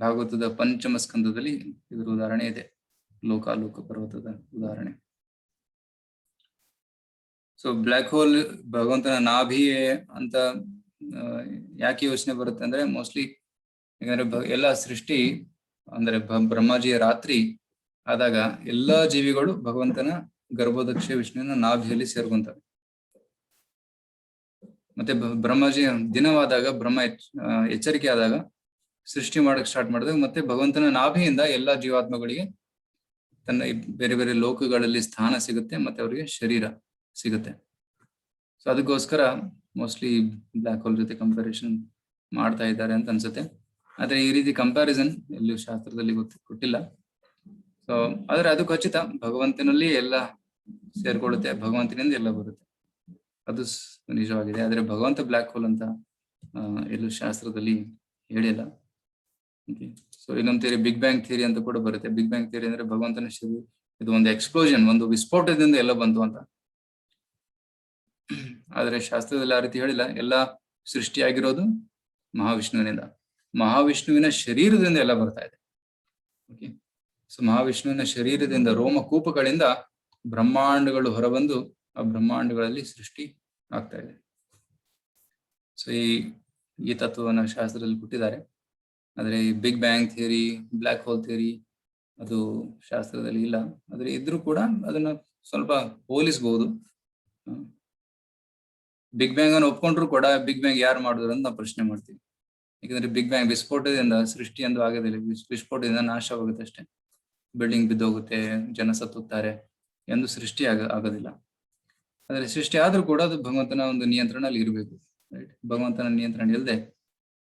ಭಾಗವತದ ಪಂಚಮ ಸ್ಕಂದದಲ್ಲಿ ಇದರ ಉದಾಹರಣೆ ಇದೆ, ಲೋಕ ಪರ್ವತದ ಉದಾಹರಣೆ. ಸೊ ಬ್ಲಾಕ್ ಹೋಲ್ ಭಗವಂತನ ನಾಭಿಯೇ ಅಂತ ಯಾಕೆ ಯೋಚನೆ ಬರುತ್ತೆ ಅಂದ್ರೆ, ಮೋಸ್ಟ್ಲಿ ಯಾಕಂದ್ರೆ ಎಲ್ಲ ಸೃಷ್ಟಿ ಅಂದ್ರೆ ಬ್ರಹ್ಮಾಜಿಯ ರಾತ್ರಿ ಆದಾಗ ಎಲ್ಲಾ ಜೀವಿಗಳು ಭಗವಂತನ ಗರ್ಭೋದಕ್ಷ ವಿಷ್ಣುವಿನ ನಾಭಿಯಲ್ಲಿ ಸೇರ್ಕೊಂತವೆ. ಮತ್ತೆ ಬ್ರಹ್ಮಾಜಿಯ ದಿನವಾದಾಗ, ಬ್ರಹ್ಮ ಎಚ್ಚರಿಕೆ ಆದಾಗ ಸೃಷ್ಟಿ ಮಾಡಕ್ ಸ್ಟಾರ್ಟ್ ಮಾಡಿದಾಗ ಮತ್ತೆ ಭಗವಂತನ ನಾಭಿಯಿಂದ ಎಲ್ಲಾ ಜೀವಾತ್ಮಗಳಿಗೆ ತನ್ನ ಬೇರೆ ಬೇರೆ ಲೋಕಗಳಲ್ಲಿ ಸ್ಥಾನ ಸಿಗುತ್ತೆ, ಮತ್ತೆ ಅವರಿಗೆ ಶರೀರ ಸಿಗುತ್ತೆ. ಸೊ ಅದಕ್ಕೋಸ್ಕರ ಮೋಸ್ಟ್ಲಿ ಬ್ಲಾಕ್ ಹೋಲ್ ಜೊತೆ ಕಂಪ್ಯಾರಿಸನ್ ಮಾಡ್ತಾ ಇದ್ದಾರೆ ಅಂತ ಅನ್ಸುತ್ತೆ. ಆದ್ರೆ ಈ ರೀತಿ ಕಂಪ್ಯಾರಿಸನ್ ಎಲ್ಲಿಯೂ ಶಾಸ್ತ್ರದಲ್ಲಿ ಕೊಟ್ಟಿಲ್ಲ. ಸೊ ಆದ್ರೆ ಅದು ಖಚಿತ, ಭಗವಂತನಲ್ಲಿ ಎಲ್ಲ ಸೇರ್ಕೊಳ್ಳುತ್ತೆ, ಭಗವಂತನಿಂದ ಎಲ್ಲ ಬರುತ್ತೆ, ಅದು ನಿಜವಾಗಿದೆ. ಆದ್ರೆ ಭಗವಂತ ಬ್ಲಾಕ್ ಹೋಲ್ ಅಂತ ಎಲ್ಲೂ ಶಾಸ್ತ್ರದಲ್ಲಿ ಹೇಳಿಲ್ಲ. ಸೊ ಇನ್ನೊಂದು ಥಿಯರಿ ಬಿಗ್ ಬ್ಯಾಂಗ್ ಥಿಯರಿ ಅಂತ ಕೂಡ ಬರುತ್ತೆ. ಬಿಗ್ ಬ್ಯಾಂಗ್ ಥಿಯರಿ ಅಂದ್ರೆ ಭಗವಂತನ ಶರೀರ ಇದು ಒಂದು ಎಕ್ಸ್ಪ್ಲೋಷನ್, ಒಂದು ವಿಸ್ಫೋಟದಿಂದ ಎಲ್ಲ ಬಂತು ಅಂತ. ಆದ್ರೆ ಶಾಸ್ತ್ರದಲ್ಲಿ ಆ ರೀತಿ ಹೇಳಿಲ್ಲ. ಎಲ್ಲ ಸೃಷ್ಟಿಯಾಗಿರೋದು ಮಹಾವಿಷ್ಣುವಿನಿಂದ, ಮಹಾವಿಷ್ಣುವಿನ ಶರೀರದಿಂದ ಎಲ್ಲ ಬರ್ತಾ ಇದೆ. ಓಕೆ, ಸೊ ಮಹಾವಿಷ್ಣುವಿನ ಶರೀರದಿಂದ ರೋಮಕೂಪಗಳಿಂದ ಬ್ರಹ್ಮಾಂಡಗಳು ಹೊರಬಂದು ಆ ಬ್ರಹ್ಮಾಂಡಗಳಲ್ಲಿ ಸೃಷ್ಟಿ ಆಗ್ತಾ ಇದೆ. ಸೊ ಈ ತತ್ವವನ್ನು ಶಾಸ್ತ್ರದಲ್ಲಿ ಕೊಟ್ಟಿದ್ದಾರೆ. ಆದ್ರೆ ಈ big bang theory, black hole theory ಅದು ಶಾಸ್ತ್ರದಲ್ಲಿ ಇಲ್ಲ. ಆದ್ರೆ ಇದ್ರೂ ಕೂಡ ಅದನ್ನ ಸ್ವಲ್ಪ ಹೋಲಿಸಬಹುದು. ಬಿಗ್ ಬ್ಯಾಂಗ್ ಅನ್ನು ಒಪ್ಕೊಂಡ್ರು ಕೂಡ ಬಿಗ್ ಬ್ಯಾಂಗ್ ಯಾರು ಮಾಡಿದ್ರು ಅಂತ ನಾವು ಪ್ರಶ್ನೆ ಮಾಡ್ತೀವಿ. ಯಾಕಂದ್ರೆ ಬಿಗ್ ಬ್ಯಾಂಗ್ ವಿಸ್ಫೋಟದಿಂದ ಸೃಷ್ಟಿ ಎಂದು ಆಗೋದಿಲ್ಲ, ವಿಸ್ಫೋಟದಿಂದ ನಾಶವಾಗುತ್ತೆ ಅಷ್ಟೇ. ಬಿಲ್ಡಿಂಗ್ ಬಿದ್ದೋಗುತ್ತೆ, ಜನ ಸತ್ತುತ್ತಾರೆ ಎಂದು ಸೃಷ್ಟಿ ಆಗೋದಿಲ್ಲ. ಆದ್ರೆ ಸೃಷ್ಟಿ ಆದ್ರೂ ಕೂಡ ಅದು ಭಗವಂತನ ಒಂದು ನಿಯಂತ್ರಣ ಅಲ್ಲಿ ಇರಬೇಕು. ರೈಟ್, ಭಗವಂತನ ನಿಯಂತ್ರಣ ಇಲ್ಲದೆ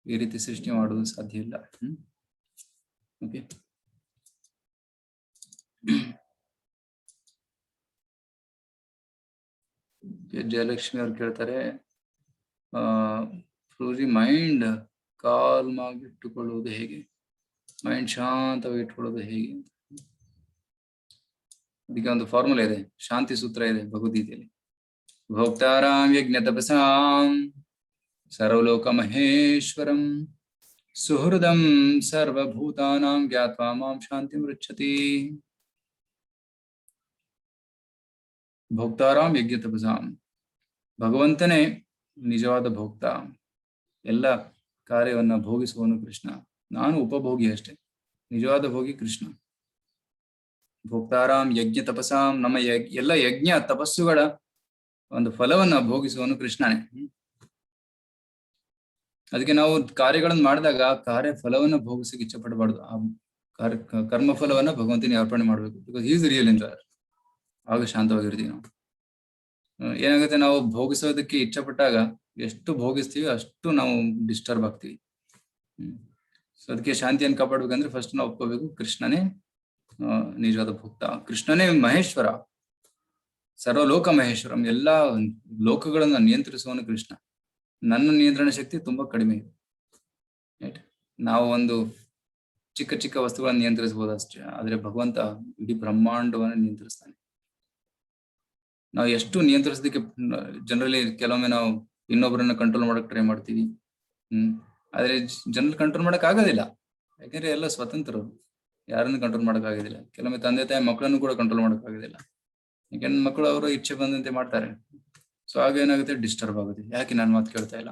ಈ ರೀತಿ ಸೃಷ್ಟಿ ಮಾಡೋದು ಸಾಧ್ಯ ಇಲ್ಲ. ಓಕೆ, ಜಯಲಕ್ಷ್ಮಿ ಅವ್ರು ಕೇಳ್ತಾರೆ, ಪ್ರಭುಜಿ ಮೈಂಡ್ ಕಾಲ್ಮ್ ಆಗಿ ಇಟ್ಟುಕೊಳ್ಳುವುದು ಹೇಗೆ, ಮೈಂಡ್ ಶಾಂತವಾಗಿ ಇಟ್ಕೊಳ್ಳೋದು ಹೇಗೆ? ಅದಕ್ಕೆ ಒಂದು ಫಾರ್ಮುಲಾ ಇದೆ, ಶಾಂತಿ ಸೂತ್ರ ಇದೆ ಭಗವದ್ಗೀತೆಯಲ್ಲಿ. ಭೋಕ್ತಾರಾಂ ಯಜ್ಞ ತಪಸಾಂ ಸರ್ವಲೋಕ ಮಹೇಶ್ವರಂ ಸುಹೃದಂ ಸರ್ವಭೂತಾನಾಂ ಜ್ಞಾತ್ವಾ ಮಾಂ ಶಾಂತಿಂ ಪೃಚ್ಛತಿ. ಭೋಕ್ತಾರಾಂ ಯಜ್ಞ ತಪಸಾಂ, ಭಗವಂತನೇ ನಿಜವಾದ ಭೋಕ್ತ, ಎಲ್ಲ ಕಾರ್ಯವನ್ನ ಭೋಗಿಸುವನು ಕೃಷ್ಣ. ನಾನು ಉಪಭೋಗಿ ಅಷ್ಟೇ, ನಿಜವಾದ ಭೋಗಿ ಕೃಷ್ಣ. ಭೋಕ್ತಾರಾಂ ಯಜ್ಞ ತಪಸಾಂ, ನಮ್ಮ ಎಲ್ಲ ಯಜ್ಞ ತಪಸ್ಸುಗಳ ಒಂದು ಫಲವನ್ನ ಭೋಗಿಸುವನು ಕೃಷ್ಣನೇ. ಅದಕ್ಕೆ ನಾವು ಕಾರ್ಯಗಳನ್ನು ಮಾಡಿದಾಗ ಕಾರ್ಯ ಫಲವನ್ನ ಭೋಗಿಸಕ್ಕೆ ಇಚ್ಛೆ ಪಡಬಾರ್ದು. ಆ ಕರ್ಮ ಫಲವನ್ನ ಭಗವಂತನಿಗೆ ಅರ್ಪಣೆ ಮಾಡ್ಬೇಕು. Because is real enjoyer. ಆಗ ಶಾಂತವಾಗಿರ್ತೀವಿ ನಾವು. ಏನಾಗುತ್ತೆ, ನಾವು ಭೋಗಿಸೋದಕ್ಕೆ ಇಚ್ಛೆ ಪಟ್ಟಾಗ ಎಷ್ಟು ಭೋಗಿಸ್ತೀವಿ ಅಷ್ಟು ನಾವು ಡಿಸ್ಟರ್ಬ್ ಆಗ್ತೀವಿ. ಸೊ ಅದಕ್ಕೆ ಶಾಂತಿಯನ್ನು ಕಾಪಾಡ್ಬೇಕಂದ್ರೆ ಫಸ್ಟ್ ನಾವು ಒಪ್ಕೋಬೇಕು, ಕೃಷ್ಣನೇ ನಿಜವಾದ ಭಕ್ತ, ಕೃಷ್ಣನೇ ಮಹೇಶ್ವರ, ಸರ್ವಲೋಕ ಮಹೇಶ್ವರಂ, ಎಲ್ಲಾ ಲೋಕಗಳನ್ನ ನಿಯಂತ್ರಿಸುವನು ಕೃಷ್ಣ. ನನ್ನ ನಿಯಂತ್ರಣ ಶಕ್ತಿ ತುಂಬಾ ಕಡಿಮೆ ಇದೆ. ರೈಟ್, ನಾವು ಒಂದು ಚಿಕ್ಕ ಚಿಕ್ಕ ವಸ್ತುಗಳನ್ನು ನಿಯಂತ್ರಿಸಬಹುದು ಅಷ್ಟೇ, ಆದ್ರೆ ಭಗವಂತ ಇಡೀ ಬ್ರಹ್ಮಾಂಡವನ್ನು ನಿಯಂತ್ರಿಸ್ತಾನೆ. ನಾವು ಎಷ್ಟು ನಿಯಂತ್ರಿಸೋದಕ್ಕೆ ಜನರಲಿ ಕೆಲವೊಮ್ಮೆ ನಾವು ಇನ್ನೊಬ್ಬರನ್ನ ಕಂಟ್ರೋಲ್ ಮಾಡಕ್ ಟ್ರೈ ಮಾಡ್ತೀವಿ. ಆದ್ರೆ ಜನರಲ್ ಕಂಟ್ರೋಲ್ ಮಾಡಕ್ ಆಗೋದಿಲ್ಲ, ಯಾಕಂದ್ರೆ ಎಲ್ಲ ಸ್ವತಂತ್ರರು, ಯಾರನ್ನು ಕಂಟ್ರೋಲ್ ಮಾಡಕ್ ಆಗೋದಿಲ್ಲ. ಕೆಲವೊಮ್ಮೆ ತಂದೆ ತಾಯಿ ಮಕ್ಕಳನ್ನು ಕೂಡ ಕಂಟ್ರೋಲ್ ಮಾಡಕ್ ಆಗೋದಿಲ್ಲ, ಯಾಕಂದ್ರೆ ಮಕ್ಕಳು ಅವರು ಇಚ್ಛೆ ಬಂದಂತೆ ಮಾಡ್ತಾರೆ. ಸೊ ಆಗ ಏನಾಗುತ್ತೆ, ಡಿಸ್ಟರ್ಬ್ ಆಗುತ್ತೆ. ಯಾಕೆ ನಾನು ಮಾತು ಕೇಳ್ತಾ ಇಲ್ಲ?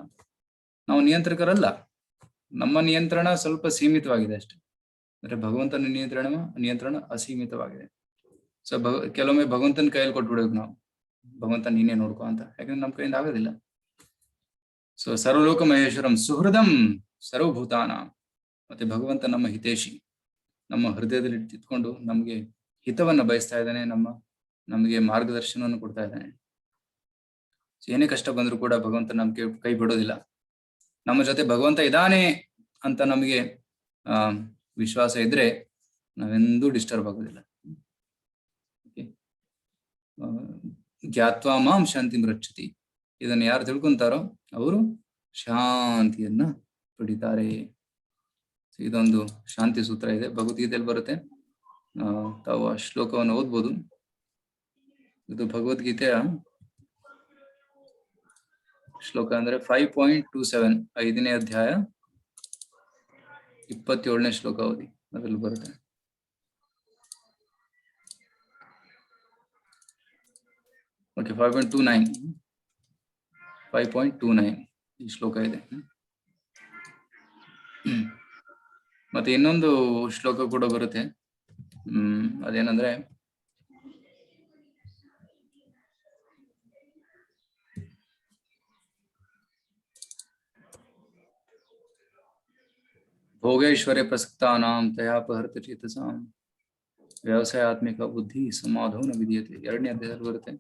ನಾವು ನಿಯಂತ್ರಕರಲ್ಲ, ನಮ್ಮ ನಿಯಂತ್ರಣ ಸ್ವಲ್ಪ ಸೀಮಿತವಾಗಿದೆ ಅಷ್ಟೇ. ಅಂದ್ರೆ ಭಗವಂತನ ನಿಯಂತ್ರಣ ಅಸೀಮಿತವಾಗಿದೆ. ಸೊ ಕೆಲವೊಮ್ಮೆ ಭಗವಂತನ ಕೈಯಲ್ಲಿ ಕೊಟ್ಬಿಡ್ಬೇಕು ನಾವು, ಭಗವಂತ ನೀನೇ ನೋಡ್ಕೊ ಅಂತ, ಯಾಕಂದ್ರೆ ನಮ್ಮ ಕೈಯಿಂದ ಆಗೋದಿಲ್ಲ. ಸೊ ಸರ್ವಲೋಕ ಮಹೇಶ್ವರಂ ಸುಹೃದಂ ಸರ್ವಭೂತಾನ, ಮತ್ತೆ ಭಗವಂತ ನಮ್ಮ ಹಿತೇಶಿ, ನಮ್ಮ ಹೃದಯದಲ್ಲಿ ತಿತ್ಕೊಂಡು ನಮ್ಗೆ ಹಿತವನ್ನ ಬಯಸ್ತಾ ಇದ್ದಾನೆ, ನಮಗೆ ಮಾರ್ಗದರ್ಶನವನ್ನು ಕೊಡ್ತಾ ಇದ್ದಾನೆ. ಏನೇ ಕಷ್ಟ ಬಂದ್ರು ಕೂಡ ಭಗವಂತ ನಮ್ಗೆ ಕೈ ಬಿಡೋದಿಲ್ಲ. ನಮ್ಮ ಜೊತೆ ಭಗವಂತ ಇದ್ದಾನೆ ಅಂತ ನಮಗೆ ವಿಶ್ವಾಸ ಇದ್ರೆ ನಾವೆಂದೂ ಡಿಸ್ಟರ್ಬ್ ಆಗೋದಿಲ್ಲ. ಜ್ಞಾತ್ವಾ ಮಾಂ ಶಾಂತಿಂ ರಕ್ಷತಿ, ಇದನ್ನು ಯಾರು ತಿಳ್ಕೊಂತಾರೋ ಅವರು ಶಾಂತಿಯನ್ನ ಪಡಿತಾರೆ. ಇದೊಂದು ಶಾಂತಿ ಸೂತ್ರ ಇದೆ, ಭಗವದ್ಗೀತೆಯಲ್ಲಿ ಬರುತ್ತೆ. ತಾವು ಆ ಶ್ಲೋಕವನ್ನು ಓದ್ಬೋದು. ಇದು ಭಗವದ್ಗೀತೆಯ ಶ್ಲೋಕ ಅಂದ್ರೆ 5.27, 5ನೇ ಅಧ್ಯಾಯ 27ನೇ ಶ್ಲೋಕ ಓದಿ, ಅದ್ರಲ್ಲಿ ಬರುತ್ತೆ. ಓಕೆ, 5.29 ಈ ಶ್ಲೋಕ ಇದೆ. ಮತ್ತೆ ಇನ್ನೊಂದು ಶ್ಲೋಕ ಕೂಡ ಬರುತ್ತೆ. ಅದೇನಂದ್ರೆ ಭೋಗೇಶ್ವರ್ಯ ಪ್ರಸಕ್ತಾನಾಂ ತಯಾಪಹೃತ ಚೇತಸಾಂ ವ್ಯವಸಾಯಾತ್ಮಿಕ ಬುದ್ಧಿ ಸಮಾಧೋ ನ ವಿಧೀಯತೆ, 2ನೇ ಅಧ್ಯಾಯದಲ್ಲಿ ಬರುತ್ತೆ. -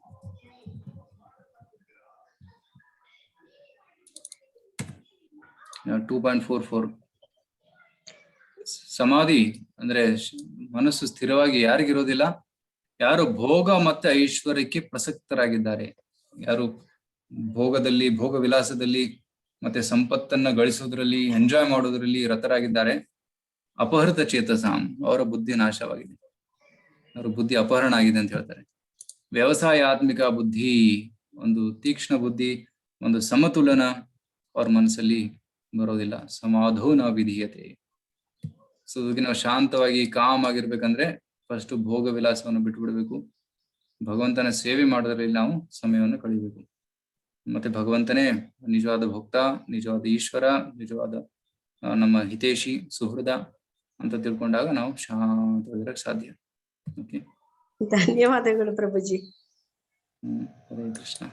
2.44 ಸಮಾಧಿ ಅಂದ್ರೆ ಮನಸ್ಸು ಸ್ಥಿರವಾಗಿ ಯಾರಿಗಿರೋದಿಲ್ಲ, ಯಾರು ಭೋಗ ಮತ್ತೆ ಐಶ್ವರ್ಯಕ್ಕೆ ಪ್ರಸಕ್ತರಾಗಿದ್ದಾರೆ, ಯಾರು ಭೋಗದಲ್ಲಿ, ಭೋಗ ವಿಲಾಸದಲ್ಲಿ ಮತ್ತೆ ಸಂಪತ್ತನ್ನ ಗಳಿಸೋದ್ರಲ್ಲಿ, ಎಂಜಾಯ್ ಮಾಡೋದ್ರಲ್ಲಿ ರತರಾಗಿದ್ದಾರೆ. ಅಪಹೃತ ಚೇತಸಾಂ, ಅವರ ಬುದ್ಧಿ ನಾಶವಾಗಿದೆ, ಅವರ ಬುದ್ಧಿ ಅಪಹರಣ ಆಗಿದೆ ಅಂತ ಹೇಳ್ತಾರೆ. ವ್ಯವಸಾಯಾತ್ಮಿಕ ಬುದ್ಧಿ, ಒಂದು ತೀಕ್ಷ್ಣ ಬುದ್ಧಿ, ಒಂದು ಸಮತುಲನ ಅವ್ರ ಮನಸ್ಸಲ್ಲಿ ಬರೋದಿಲ್ಲ. ಸಮಾಧೋ ನ ವಿಧೀಯತೆ. ಸೊ ನಾವು ಶಾಂತವಾಗಿ ಕಾಮ್ ಆಗಿರ್ಬೇಕಂದ್ರೆ ಫಸ್ಟ್ ಭೋಗ ವಿಲಾಸವನ್ನು ಬಿಟ್ಟುಬಿಡಬೇಕು. ಭಗವಂತನ ಸೇವೆ ಮಾಡೋದ್ರಲ್ಲಿ ನಾವು ಸಮಯವನ್ನು ಕಳಿಬೇಕು. ಮತ್ತೆ ಭಗವಂತನೇ ನಿಜವಾದ ಭಕ್ತ, ನಿಜವಾದ ಈಶ್ವರ, ನಿಜವಾದ ನಮ್ಮ ಹಿತೇಶಿ ಸುಹೃದ ಅಂತ ತಿಳ್ಕೊಂಡಾಗ ನಾವು ಶಾಂತವಾಗಿರಕ್ಕೆ ಸಾಧ್ಯ. ಓಕೆ, ಧನ್ಯವಾದಗಳು ಪ್ರಭುಜಿ. ಹರೇ ಕೃಷ್ಣ.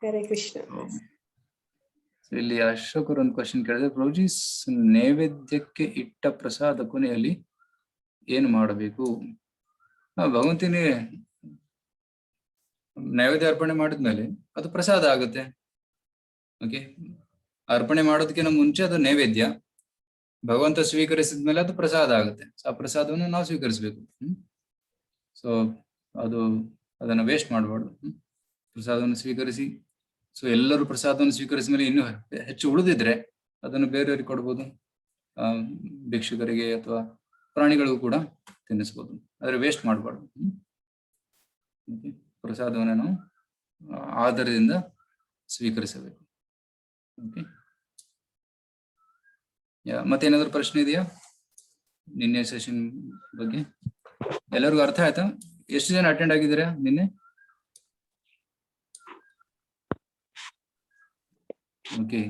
ಹರೇ ಕೃಷ್ಣ. ಇಲ್ಲಿ ಅಶೋಕರು ಒಂದು ಕ್ವಶನ್ ಕೇಳಿದ್ರೆ, ಪ್ರಭುಜಿ ನೈವೇದ್ಯಕ್ಕೆ ಇಟ್ಟ ಪ್ರಸಾದ ಕೊನೆಯಲ್ಲಿ ಏನು ಮಾಡಬೇಕು? ಭಗವಂತನಿಗೆ ನೈವೇದ್ಯ ಅರ್ಪಣೆ ಮಾಡಿದ್ಮೇಲೆ ಅದು ಪ್ರಸಾದ ಆಗುತ್ತೆ. ಓಕೆ, ಅರ್ಪಣೆ ಮಾಡೋದಕ್ಕಿಂತ ಮುಂಚೆ ಅದು ನೈವೇದ್ಯ, ಭಗವಂತ ಸ್ವೀಕರಿಸಿದ್ಮೇಲೆ ಅದು ಪ್ರಸಾದ ಆಗುತ್ತೆ. ಆ ಪ್ರಸಾದವನ್ನು ನಾವು ಸ್ವೀಕರಿಸಬೇಕು. ಸೊ ಅದನ್ನ ವೇಸ್ಟ್ ಮಾಡಬಾರ್ದು. ಪ್ರಸಾದವನ್ನು ಸ್ವೀಕರಿಸಿ, ಸೊ ಎಲ್ಲರೂ ಪ್ರಸಾದವನ್ನು ಸ್ವೀಕರಿಸಿದ ಮೇಲೆ ಇನ್ನೂ ಹೆಚ್ಚು ಉಳಿದಿದ್ರೆ ಅದನ್ನು ಬೇರೆಯವರಿಗೆ ಕೊಡ್ಬೋದು, ಭಿಕ್ಷುಕರಿಗೆ ಅಥವಾ ಪ್ರಾಣಿಗಳಿಗೂ ಕೂಡ ತಿನ್ನಿಸ್ಬೋದು. ಆದ್ರೆ ವೇಸ್ಟ್ ಮಾಡಬಾರ್ದು. ಪ್ರಸಾದವನ್ನು ನಾವು ಆದರದಿಂದ ಸ್ವೀಕರಿಸಬೇಕು. ಓಕೆ, ಮತ್ತೇನಾದ್ರೂ ಪ್ರಶ್ನೆ ಇದೆಯಾ ನಿನ್ನೆ ಸೆಷನ್ ಬಗ್ಗೆ? ಎಲ್ಲರಿಗೂ ಅರ್ಥ ಆಯ್ತಾ? ಎಷ್ಟು ಜನ ಅಟೆಂಡ್ ಆಗಿದ್ದೀರಾ ನಿನ್ನೆ? ಓಕೆ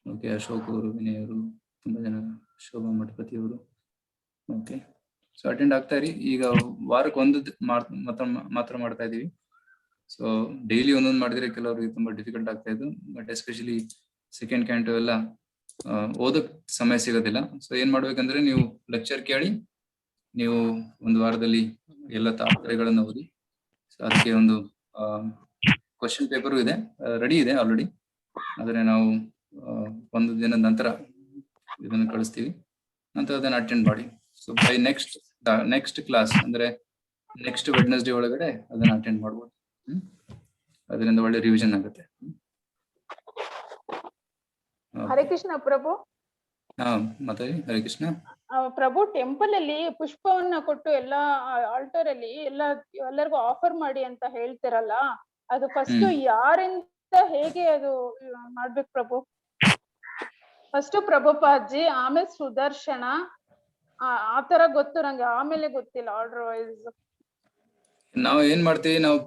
ಓಕೆ, ಅಶೋಕ್ ಅವರು, ವಿನಯ್ ಅವರು, ತುಂಬಾ ಜನ, ಶೋಭಾ ಮಠಪತಿ ಅವರು. ಓಕೆ, ಸೊ ಅಟೆಂಡ್ ಆಗ್ತಾ ಇರಿ. ಈಗ ವಾರಕ್ಕೆ ಒಂದು ಮಾತ್ರ ಮಾಡ್ತಾ ಇದೀವಿ. ಸೊ ಡೈಲಿ ಒಂದೊಂದು ಮಾಡಿದ್ರೆ ಕೆಲವರಿಗೆ ತುಂಬಾ ಡಿಫಿಕಲ್ಟ್ ಆಗ್ತಾ ಇದ್ದು, ಬಟ್ ಎಸ್ಪೆಷಲಿ ಸೆಕೆಂಡ್ ಕ್ಯಾಂಟು ಎಲ್ಲ ಓದಕ್ ಸಮಯ ಸಿಗೋದಿಲ್ಲ. ಸೊ ಏನ್ ಮಾಡ್ಬೇಕಂದ್ರೆ, ನೀವು ಲೆಕ್ಚರ್ ಕೇಳಿ, ನೀವು ಒಂದು ವಾರದಲ್ಲಿ ಎಲ್ಲ ತಾತ್ಪರ್ಯಗಳನ್ನು ಓದಿ. ಸೊ ಅದಕ್ಕೆ ಒಂದು ಕ್ವಶನ್ ಪೇಪರು ಇದೆ, ರೆಡಿ ಇದೆ ಆಲ್ರೆಡಿ. ಆದ್ರೆ ನಾವು ಒಂದು ದಿನದ ನಂತರ ಇದನ್ನು ಕಳಿಸ್ತೀವಿ, ನಂತರ ಅದನ್ನ ಅಟೆಂಡ್ ಮಾಡಿ. ಸೊ ಬೈ ನೆಕ್ಸ್ಟ್ ಕ್ಲಾಸ್ ಅಂದ್ರೆ ನೆಕ್ಸ್ಟ್ ವೆಡ್ನೆಸ್ಡೇ ಒಳಗಡೆ ಅದನ್ನ ಅಟೆಂಡ್ ಮಾಡ್ಬೋದು. ಅದರಿಂದ ಒಳ್ಳೆ ರಿವಿಷನ್ ಆಗುತ್ತೆ. ಹರೇ ಕೃಷ್ಣ ಪ್ರಭು. ಮತ್ತೆ ಹರೇ ಕೃಷ್ಣ ಪ್ರಭು, ಟೆಂಪಲ್ ಅಲ್ಲಿ ಪುಷ್ಪವನ್ನ ಕೊಟ್ಟು ಎಲ್ಲಾ ಆಲ್ಟರ್ ಅಲ್ಲಿ ಎಲ್ಲರಿಗೂ ಆಫರ್ ಮಾಡಿ ಅಂತ ಹೇಳ್ತಿರಲ್ಲ, ಅದು ಫಸ್ಟ್ ಯಾರಿಂದ ಹೇಗೆ ಅದು ಮಾಡ್ಬೇಕು ಪ್ರಭು? ಫಸ್ಟ್ ಪ್ರಭುಪಾದ್ಜಿ, ಆಮೇಲೆ ಸುದರ್ಶನ, ಆತರ ಗೊತ್ತು ನಂಗೆ, ಆಮೇಲೆ ಗೊತ್ತಿಲ್ಲ ಆರ್ಡರ್ ವೈಸ್. ನಾವು ಏನ್ ಮಾಡ್ತೀವಿ, ನಾವು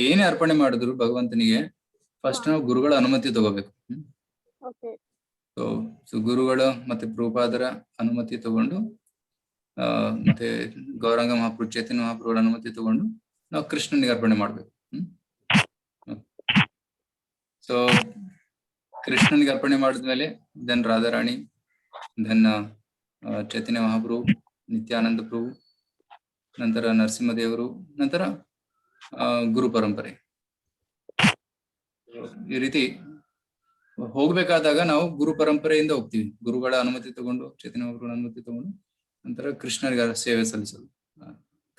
ಏನೇ ಅರ್ಪಣೆ ಮಾಡಿದ್ರು ಭಗವಂತನಿಗೆ ಫಸ್ಟ್ ನಾವು ಗುರುಗಳ ಅನುಮತಿ ತಗೋಬೇಕು. ಸೊ ಗುರುಗಳು ಮತ್ತೆ ಪ್ರಭುಪಾದರ ಅನುಮತಿ ತಗೊಂಡು, ಮತ್ತೆ ಗೌರಾಂಗ ಮಹಾಪ್ರಭು, ಚೈತನ್ಯ ಮಹಾಪ್ರಭುಗಳ ಅನುಮತಿ ತಗೊಂಡು ನಾವು ಕೃಷ್ಣನಿಗೆ ಅರ್ಪಣೆ ಮಾಡ್ಬೇಕು. ಸೊ ಕೃಷ್ಣನಿಗೆ ಅರ್ಪಣೆ ಮಾಡಿದ್ಮೇಲೆ ದೆನ್ ರಾಧಾರಾಣಿ, ದೆನ್ ಚೈತನ್ಯ ಮಹಾಪ್ರಭು, ನಿತ್ಯಾನಂದ ಪ್ರಭು, ನಂತರ ನರಸಿಂಹದೇವರು, ನಂತರ ಗುರು ಪರಂಪರೆ. ಈ ರೀತಿ ಹೋಗ್ಬೇಕಾದಾಗ ನಾವು ಗುರು ಪರಂಪರೆಯಿಂದ ಹೋಗ್ತೀವಿ. ಗುರುಗಳ ಅನುಮತಿ ತಗೊಂಡು, ಚೈತನ್ಯ ಮಹಾಪ್ರಭುಗಳ ಅನುಮತಿ ತಗೊಂಡು, ನಂತರ ಕೃಷ್ಣನಿಗೆ ಸೇವೆ ಸಲ್ಲಿಸೋದು,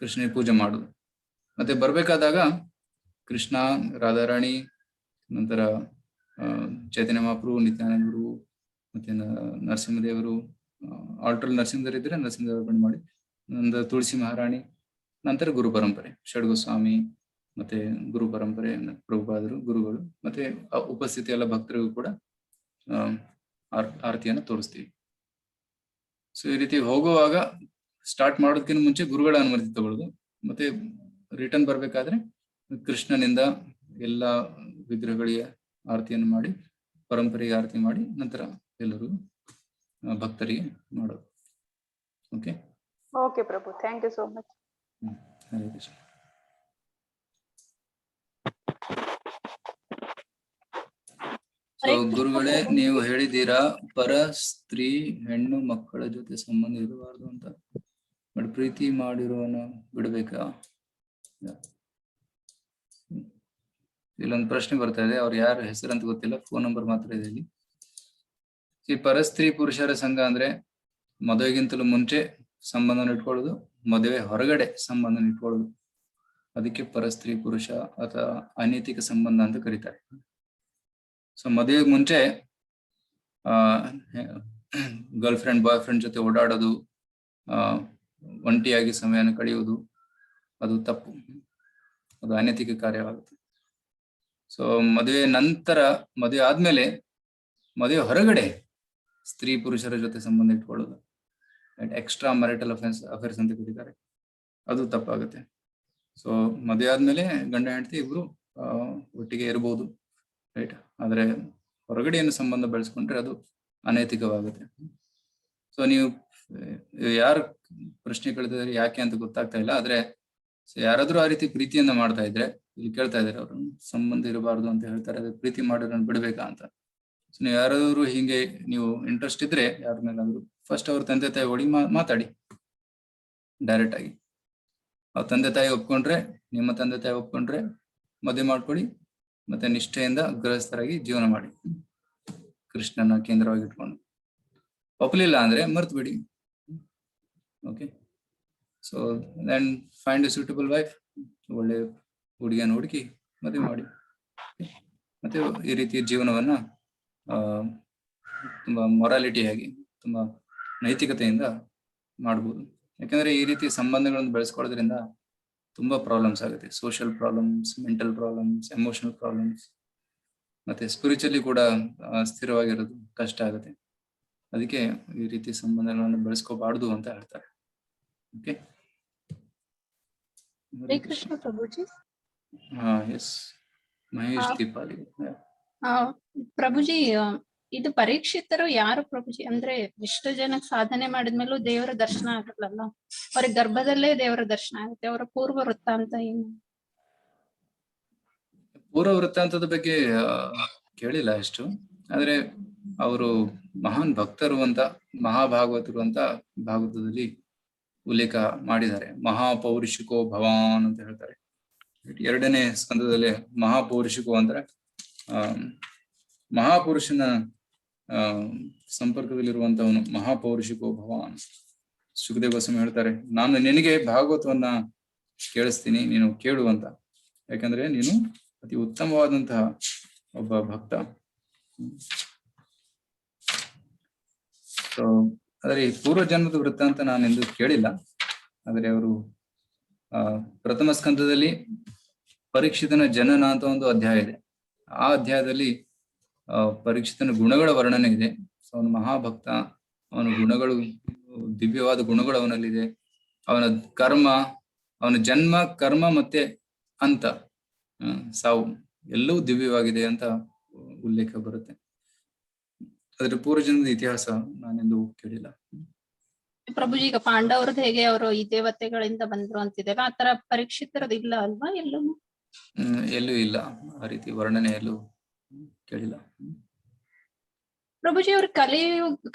ಕೃಷ್ಣನಿಗೆ ಪೂಜೆ ಮಾಡೋದು. ಮತ್ತೆ ಬರ್ಬೇಕಾದಾಗ ಕೃಷ್ಣ, ರಾಧಾರಾಣಿ, ನಂತರ ಚೈತನ್ಯ ಮಹಾಪ್ರಭು, ನಿತ್ಯಾನಂದ ಗುರು, ಮತ್ತೆ ನರಸಿಂಹದೇವರು, ಆಲ್ಟರ್ ನರಸಿಂಹದೇವರು ಇದ್ರೆ ನರಸಿಂಹದೇವರು ಅರ್ಪಣೆ ಮಾಡಿ, ನಂತರ ತುಳಸಿ ಮಹಾರಾಣಿ, ನಂತರ ಗುರು ಪರಂಪರೆ, ಷಡ್ಗೋಸ್ವಾಮಿ, ಮತ್ತೆ ಗುರು ಪರಂಪರೆ, ಪ್ರಭುಪಾದರು, ಗುರುಗಳು, ಮತ್ತೆ ಉಪಸ್ಥಿತಿ ಎಲ್ಲ ಭಕ್ತರಿಗೂ ಕೂಡ ಆರತಿಯನ್ನು ತೋರಿಸ್ತೀವಿ. ಸೊ ಈ ರೀತಿ ಹೋಗುವಾಗ ಸ್ಟಾರ್ಟ್ ಮಾಡೋದಕ್ಕಿಂತ ಮುಂಚೆ ಗುರುಗಳ ಅನುಮತಿ ತಗೊಳ್ಳೋದು, ಮತ್ತೆ ರಿಟರ್ನ್ ಬರ್ಬೇಕಾದ್ರೆ ಕೃಷ್ಣನಿಂದ ಎಲ್ಲ ವಿಗ್ರಹಗಳಿಗೆ ಆರತಿಯನ್ನು ಮಾಡಿ, ಪರಂಪರೆಗೆ ಆರತಿ ಮಾಡಿ, ನಂತರ ಎಲ್ಲರೂ ಭಕ್ತರಿಗೆ ಮಾಡೋದು. ಓಕೆ ಓಕೆ ಪ್ರಭು, thank you so much. Hare Krishna. So ಗುರುಗಳೇ, ನೀವು ಹೇಳಿದ್ದೀರಾ ಪರ ಸ್ತ್ರೀ ಹೆಣ್ಣು ಮಕ್ಕಳ ಜೊತೆ ಸಂಬಂಧ ಇರಬಾರ್ದು ಅಂತ, ಬಟ್ ಪ್ರೀತಿ ಮಾಡಿರೋನ ಬಿಡ್ಬೇಕಾ? ಇಲ್ಲೊಂದು ಪ್ರಶ್ನೆ ಬರ್ತಾ ಇದೆ, ಅವ್ರು ಯಾರ ಹೆಸರಂತ ಗೊತ್ತಿಲ್ಲ, ಫೋನ್ ನಂಬರ್ ಮಾತ್ರ ಇದೆ ಇಲ್ಲಿ. ಈ ಪರಸ್ತ್ರೀ ಪುರುಷರ ಸಂಘ ಅಂದ್ರೆ ಮದುವೆಗಿಂತಲೂ ಮುಂಚೆ ಸಂಬಂಧ ಇಟ್ಕೊಳ್ಳೋದು, ಮದುವೆ ಹೊರಗಡೆ ಸಂಬಂಧ ಇಟ್ಕೊಳ್ಳೋದು, ಅದಕ್ಕೆ ಪರಸ್ತ್ರೀ ಪುರುಷ ಅಥವಾ ಅನೈತಿಕ ಸಂಬಂಧ ಅಂತ ಕರೀತಾರೆ. ಸೊ ಮದುವೆಗೆ ಮುಂಚೆ ಗರ್ಲ್ ಫ್ರೆಂಡ್ ಬಾಯ್ ಫ್ರೆಂಡ್ ಜೊತೆ ಓಡಾಡೋದು, ಒಂಟಿಯಾಗಿ ಸಮಯನ ಕಳೆಯುವುದು, ಅದು ತಪ್ಪು, ಅದು ಅನೈತಿಕ ಕಾರ್ಯವಾಗುತ್ತೆ. ಸೊ ಮದುವೆ ನಂತರ, ಮದುವೆ ಆದ್ಮೇಲೆ ಮದುವೆ ಹೊರಗಡೆ ಸ್ತ್ರೀ ಪುರುಷರ ಜೊತೆ ಸಂಬಂಧ ಇಟ್ಕೊಳ್ಳೋದು ಎಕ್ಸ್ಟ್ರಾ ಮ್ಯಾರಿಟಲ್ ಅಫೇರ್ಸ್ ಅಂತ ಕೊಟ್ಟಿದ್ದಾರೆ, ಅದು ತಪ್ಪಾಗುತ್ತೆ. ಸೊ ಮದುವೆ ಆದ್ಮೇಲೆ ಗಂಡ ಹೆಂಡತಿ ಇಬ್ರು ಒಟ್ಟಿಗೆ ಇರ್ಬೋದು, ರೈಟ್. ಆದ್ರೆ ಹೊರಗಡೆ ಏನು ಸಂಬಂಧ ಬೆಳೆಸ್ಕೊಂಡ್ರೆ ಅದು ಅನೈತಿಕವಾಗುತ್ತೆ. ಸೊ ನೀವು ಯಾರು ಪ್ರಶ್ನೆ ಕೇಳ್ತಿದ್ದಾರೆ ಯಾಕೆ ಅಂತ ಗೊತ್ತಾಗ್ತಾ ಇಲ್ಲ. ಆದ್ರೆ ಯಾರಾದ್ರೂ ಆ ರೀತಿ ಪ್ರೀತಿಯನ್ನ ಮಾಡ್ತಾ ಇದ್ರೆ, ಇಲ್ಲಿ ಕೇಳ್ತಾ ಇದಾರೆ ಅವರು ಸಂಬಂಧ ಇರಬಾರ್ದು ಅಂತ ಹೇಳ್ತಾರೆ, ಅದೇ ಪ್ರೀತಿ ಮಾಡೋದನ್ನ ಬಿಡ್ಬೇಕಾ ಅಂತ. ಸೊ ನೀವು ಯಾರಾದ್ರೂ ಹಿಂಗೆ ನೀವು ಇಂಟ್ರೆಸ್ಟ್ ಇದ್ರೆ ಯಾರ ಮೇಲಾದ್ರೂ ಫಸ್ಟ್ ಅವ್ರ ತಂದೆ ತಾಯಿ ಒಡಿ ಮಾತಾಡಿ ಡೈರೆಕ್ಟ್ ಆಗಿ. ಅವ್ರ ತಂದೆ ತಾಯಿ ಒಪ್ಕೊಂಡ್ರೆ, ನಿಮ್ಮ ತಂದೆ ತಾಯಿ ಒಪ್ಕೊಂಡ್ರೆ ಮದುವೆ ಮಾಡ್ಕೊಡಿ, ಮತ್ತೆ ನಿಷ್ಠೆಯಿಂದ ಗೃಹಸ್ಥರಾಗಿ ಜೀವನ ಮಾಡಿ, ಕೃಷ್ಣನ ಕೇಂದ್ರವಾಗಿ ಇಟ್ಕೊಂಡು. ಒಪ್ಪಲಿಲ್ಲ ಅಂದ್ರೆ ಮರ್ತು ಬಿಡಿ. Okay, so then find a suitable wife, ಒಳ್ಳೆ ಹುಡುಗಿಯನ್ನು ಹುಡುಕಿ ಮದುವೆ ಮಾಡಿ, ಮತ್ತೆ ಈ ರೀತಿಯ ಜೀವನವನ್ನ ತುಂಬಾ ಮೊರಾಲಿಟಿಯಾಗಿ, ತುಂಬಾ ನೈತಿಕತೆಯಿಂದ ಮಾಡ್ಬೋದು. ಯಾಕಂದ್ರೆ ಈ ರೀತಿ ಸಂಬಂಧಗಳನ್ನು ಬೆಳೆಸ್ಕೊಳ್ಳೋದ್ರಿಂದ ತುಂಬಾ ಪ್ರಾಬ್ಲಮ್ಸ್ ಆಗುತ್ತೆ. Social problems, mental problems, emotional problems, ಮತ್ತೆ ಸ್ಪಿರಿಚುವಲಿ ಕೂಡ ಸ್ಥಿರವಾಗಿರೋದು ಕಷ್ಟ ಆಗುತ್ತೆ. ಅದಕ್ಕೆ ಈ ರೀತಿ ಸಂಬಂಧಗಳನ್ನು ಬೆಳೆಸ್ಕೋಬಾರ್ದು ಅಂತ ಹೇಳ್ತಾರೆ. ಓಕೆ, ಹರೇ ಕೃಷ್ಣ ಪ್ರಭುಜಿ. ಎಸ್, ಮಹೇಶ್ ದೀಪಾಲಿ. ಪ್ರಭುಜಿ, ಇದು ಪರೀಕ್ಷಿತರು ಯಾರು ಪ್ರಭುಜಿ? ಅಂದ್ರೆ ಎಷ್ಟು ಜನಕ್ಕೆ ಸಾಧನೆ ಮಾಡಿದ್ಮೇಲೂ ದೇವರ ದರ್ಶನ ಆಗಲ್ಲ, ಅವ್ರಿಗೆ ಗರ್ಭದಲ್ಲೇ ದೇವರ ದರ್ಶನ ಆಗುತ್ತೆ. ಅವರ ಪೂರ್ವ ವೃತ್ತಾಂತ ಏನು? ಪೂರ್ವ ವೃತ್ತಾಂತದ ಬಗ್ಗೆ ಕೇಳಿಲ್ಲ ಅಷ್ಟು. ಆದ್ರೆ ಅವರು ಮಹಾನ್ ಭಕ್ತರು ಅಂತ ಮಹಾಭಾಗವತರು ಅಂತ ಭಾಗವತದಲ್ಲಿ ಉಲ್ಲೇಖ ಮಾಡಿದ್ದಾರೆ. ಮಹಾಪೌರುಷಿಕೋ ಭವಾನ್ ಅಂತ ಹೇಳ್ತಾರೆ. 2ನೇ ಸ್ಕಂದದಲ್ಲಿ ಮಹಾಪೌರುಷಿಕೋ ಅಂದ್ರೆ ಮಹಾಪುರುಷನ ಸಂಪರ್ಕದಲ್ಲಿರುವಂತವನು ಮಹಾಪೌರುಷಿಕೋ ಭವಾನ್. ಸುಖದೇವ ಗೋಸ್ವಾಮಿ ಹೇಳ್ತಾರೆ, ನಾನು ನಿನಗೆ ಭಾಗವತವನ್ನ ಕೇಳಿಸ್ತೀನಿ, ನೀನು ಕೇಳು ಅಂತ. ಯಾಕಂದ್ರೆ ನೀನು ಅತಿ ಉತ್ತಮವಾದಂತಹ ಒಬ್ಬ ಭಕ್ತ. ಸೊ ಆದ್ರೆ ಈ ಪೂರ್ವ ಜನ್ಮದ ವೃತ್ತಾಂತ ನಾನು ಎಂದು ಕೇಳಿಲ್ಲ. ಆದ್ರೆ ಅವರು ಪ್ರಥಮ ಸ್ಕಂದದಲ್ಲಿ ಪರೀಕ್ಷಿತನ ಜನನ ಅಂತ ಒಂದು ಅಧ್ಯಾಯ ಇದೆ. ಆ ಅಧ್ಯಾಯದಲ್ಲಿ ಪರೀಕ್ಷಿತನ ಗುಣಗಳ ವರ್ಣನೆ ಇದೆ. ಸೊ ಅವನು ಮಹಾಭಕ್ತ, ಅವನ ಗುಣಗಳು, ದಿವ್ಯವಾದ ಗುಣಗಳು ಅವನಲ್ಲಿದೆ. ಅವನ ಕರ್ಮ, ಅವನ ಜನ್ಮ, ಕರ್ಮ ಮತ್ತೆ ಅಂತ ಸಾವು ಎಲ್ಲವೂ ದಿವ್ಯವಾಗಿದೆ ಅಂತ ಉಲ್ಲೇಖ ಬರುತ್ತೆ. ಅದ್ರ ಪೂರ್ವಜನ್ಮದ ಇತಿಹಾಸ ನಾನೆಂದು ಕೇಳಿಲ್ಲ. ಪ್ರಭುಜಿ, ಈಗ ಪಾಂಡವ್ರದ್ದು ಹೇಗೆ ಅವರು ಈ ದೇವತೆಗಳಿಂದ ಬಂದ್ರು ಅಂತಿದ್ದಾರೆ, ಆತರ ಪರೀಕ್ಷಿತರದ್ದು ಇಲ್ಲ ಅಲ್ವಾ? ಎಲ್ಲೂ ಇಲ್ಲ, ಆ ರೀತಿ ವರ್ಣನೆ ಎಲ್ಲೂ ಕೇಳಿಲ್ಲ. ಪ್ರಭುಜಿ, ಅವ್ರ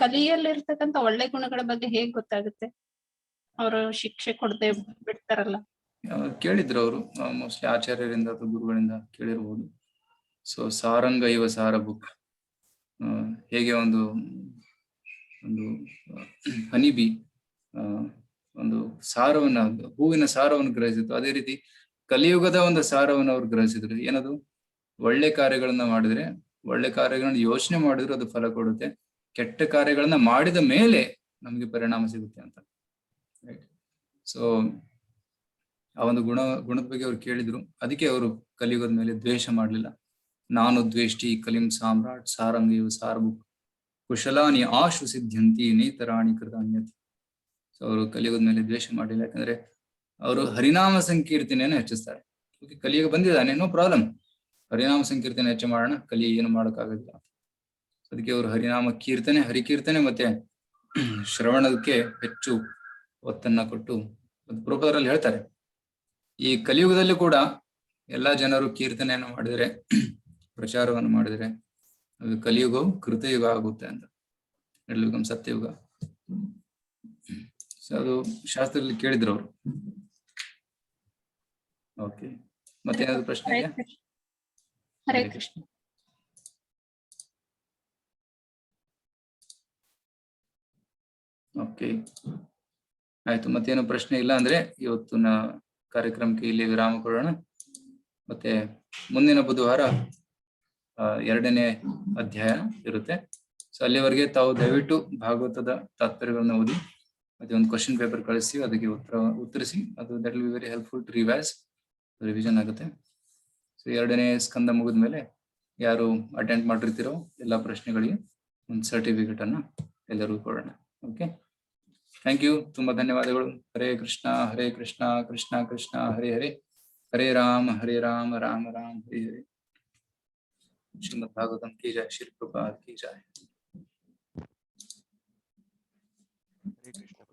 ಕಲಿಯಲ್ಲಿರ್ತಕ್ಕಂಥ ಒಳ್ಳೆ ಗುಣಗಳ ಬಗ್ಗೆ ಹೇಗ್ ಗೊತ್ತಾಗುತ್ತೆ? ಅವರು ಶಿಕ್ಷೆ ಕೊಡದೆ ಬಿಡ್ತಾರಲ್ಲ. ಕೇಳಿದ್ರು ಅವರು, ಮೋಸ್ಟ್ಲಿ ಆಚಾರ್ಯರಿಂದ ಅಥವಾ ಗುರುಗಳಿಂದ ಕೇಳಿರ್ಬೋದು. ಸೊ ಸಾರಂಗ ಇವ ಸಾರ ಬುಕ್, ಹೇಗೆ ಒಂದು ಹನಿಬಿ ಒಂದು ಸಾರವನ್ನ, ಹೂವಿನ ಸಾರವನ್ನು ಗ್ರಹಿಸಿತು, ಅದೇ ರೀತಿ ಕಲಿಯುಗದ ಒಂದು ಸಾರವನ್ನು ಅವ್ರು ಗ್ರಹಿಸಿದ್ರು. ಏನದು? ಒಳ್ಳೆ ಕಾರ್ಯಗಳನ್ನ ಮಾಡಿದ್ರೆ, ಒಳ್ಳೆ ಕಾರ್ಯಗಳನ್ನ ಯೋಚನೆ ಮಾಡಿದ್ರು ಅದು ಫಲ ಕೊಡುತ್ತೆ, ಕೆಟ್ಟ ಕಾರ್ಯಗಳನ್ನ ಮಾಡಿದ ಮೇಲೆ ನಮ್ಗೆ ಪರಿಣಾಮ ಸಿಗುತ್ತೆ ಅಂತ. ರೈಟ್. ಸೊ ಆ ಒಂದು ಗುಣದ ಬಗ್ಗೆ ಅವ್ರು ಕೇಳಿದ್ರು. ಅದಕ್ಕೆ ಅವರು ಕಲಿಯುಗದ ಮೇಲೆ ದ್ವೇಷ ಮಾಡ್ಲಿಲ್ಲ. ನಾನು ದ್ವೇಷ್ಟಿ ಕಲಿಂ ಸಾಮ್ರಾಟ್ ಸಾರಂಗಿಯು ಸಾರಬುಕ್ ಕುಶಲಾನಿ ಆಶು ಸಿದ್ಧಂತಿ ನೇತರಾಣಿ ಕೃತಾನ್ಯತಿ. ಸೊ ಅವರು ಕಲಿಯುಗದ ಮೇಲೆ ದ್ವೇಷ ಮಾಡಿಲ್ಲ. ಯಾಕಂದ್ರೆ ಅವರು ಹರಿನಾಮ ಸಂಕೀರ್ತನೆಯನ್ನು ಹೆಚ್ಚಿಸ್ತಾರೆ. ಕಲಿಯುಗ ಬಂದಿದ್ದಾನೆ, ನೋ ಪ್ರಾಬ್ಲಮ್, ಹರಿನಾಮ ಸಂಕೀರ್ತನೆ ಹೆಚ್ಚು ಮಾಡೋಣ, ಕಲಿ ಏನು ಮಾಡೋಕ್ಕಾಗೋದಿಲ್ಲ. ಅದಕ್ಕೆ ಅವರು ಹರಿನಾಮ ಕೀರ್ತನೆ, ಹರಿಕೀರ್ತನೆ ಮತ್ತೆ ಶ್ರವಣಕ್ಕೆ ಹೆಚ್ಚು ಒತ್ತನ್ನ ಕೊಟ್ಟು ಪ್ರಭುಪಾದರಲ್ಲಿ ಹೇಳ್ತಾರೆ, ಈ ಕಲಿಯುಗದಲ್ಲಿ ಕೂಡ ಎಲ್ಲಾ ಜನರು ಕೀರ್ತನೆಯನ್ನು ಮಾಡಿದರೆ, ಪ್ರಚಾರವನ್ನು ಮಾಡಿದರೆ ಅದು ಕಲಿಯುಗವು ಕೃತಯುಗ ಆಗುತ್ತೆ ಅಂತ. ಕಲಿಯುಗಂ ಸತ್ಯಯುಗ. ಸೊ ಅದು ಶಾಸ್ತ್ರದಲ್ಲಿ ಕೇಳಿದ್ರು ಅವರು. ಓಕೆ, ಮತ್ತೆ ಏನಾದ್ರು ಪ್ರಶ್ನೆ ಇದೆಯಾ? ಹರೇ ಕೃಷ್ಣ. ಓಕೆ, ಆಯ್ತು. ಮತ್ತೇನು ಪ್ರಶ್ನೆ ಇಲ್ಲ ಅಂದ್ರೆ ಇವತ್ತಿನ ಕಾರ್ಯಕ್ರಮಕ್ಕೆ ಇಲ್ಲಿ ವಿರಾಮ ಕೊಡೋಣ. ಮತ್ತೆ ಮುಂದಿನ ಬುಧವಾರ 2ನೇ ಅಧ್ಯಾಯ ಇರುತ್ತೆ. ಸೊ ಅಲ್ಲಿವರೆಗೆ ತಾವು ದಯವಿಟ್ಟು ಭಾಗವತದ ತಾತ್ಪರ್ಯಗಳನ್ನ ಓದಿ, ಮತ್ತೆ ಒಂದು ಕ್ವಶನ್ ಪೇಪರ್ ಕಳಿಸಿ, ಅದಕ್ಕೆ ಉತ್ತರಿಸಿ. ಅದು that will be very helpful to revision ಆಗುತ್ತೆ. ಸೊ 2ನೇ ಸ್ಕಂದ ಮುಗಿದ್ಮೇಲೆ ಯಾರು ಅಟೆಂಡ್ ಮಾಡಿರ್ತೀರೋ ಎಲ್ಲಾ ಪ್ರಶ್ನೆಗಳಿಗೆ ಒಂದು ಸರ್ಟಿಫಿಕೇಟ್ ಅನ್ನ ಎಲ್ಲರಿಗೂ ಕೊಡೋಣ. ಓಕೆ. ಥ್ಯಾಂಕ್ ಯು, ತುಂಬಾ ಧನ್ಯವಾದಗಳು. ಹರೇ ಕೃಷ್ಣ ಕೃಷ್ಣ ಕೃಷ್ಣ ಹರೇ ಹರೇ, ಹರೇ ರಾಮ ರಾಮ ರಾಮ ಹರೇ ಹರೇ. ಶ್ರೀಮದ್ ಭಾಗವತಂ ಕಿ ಜಯ, ಶ್ರೀ ಪ್ರಭುಪಾದ್ ಕಿ ಜಯ. ಹರೇ ಕೃಷ್ಣ.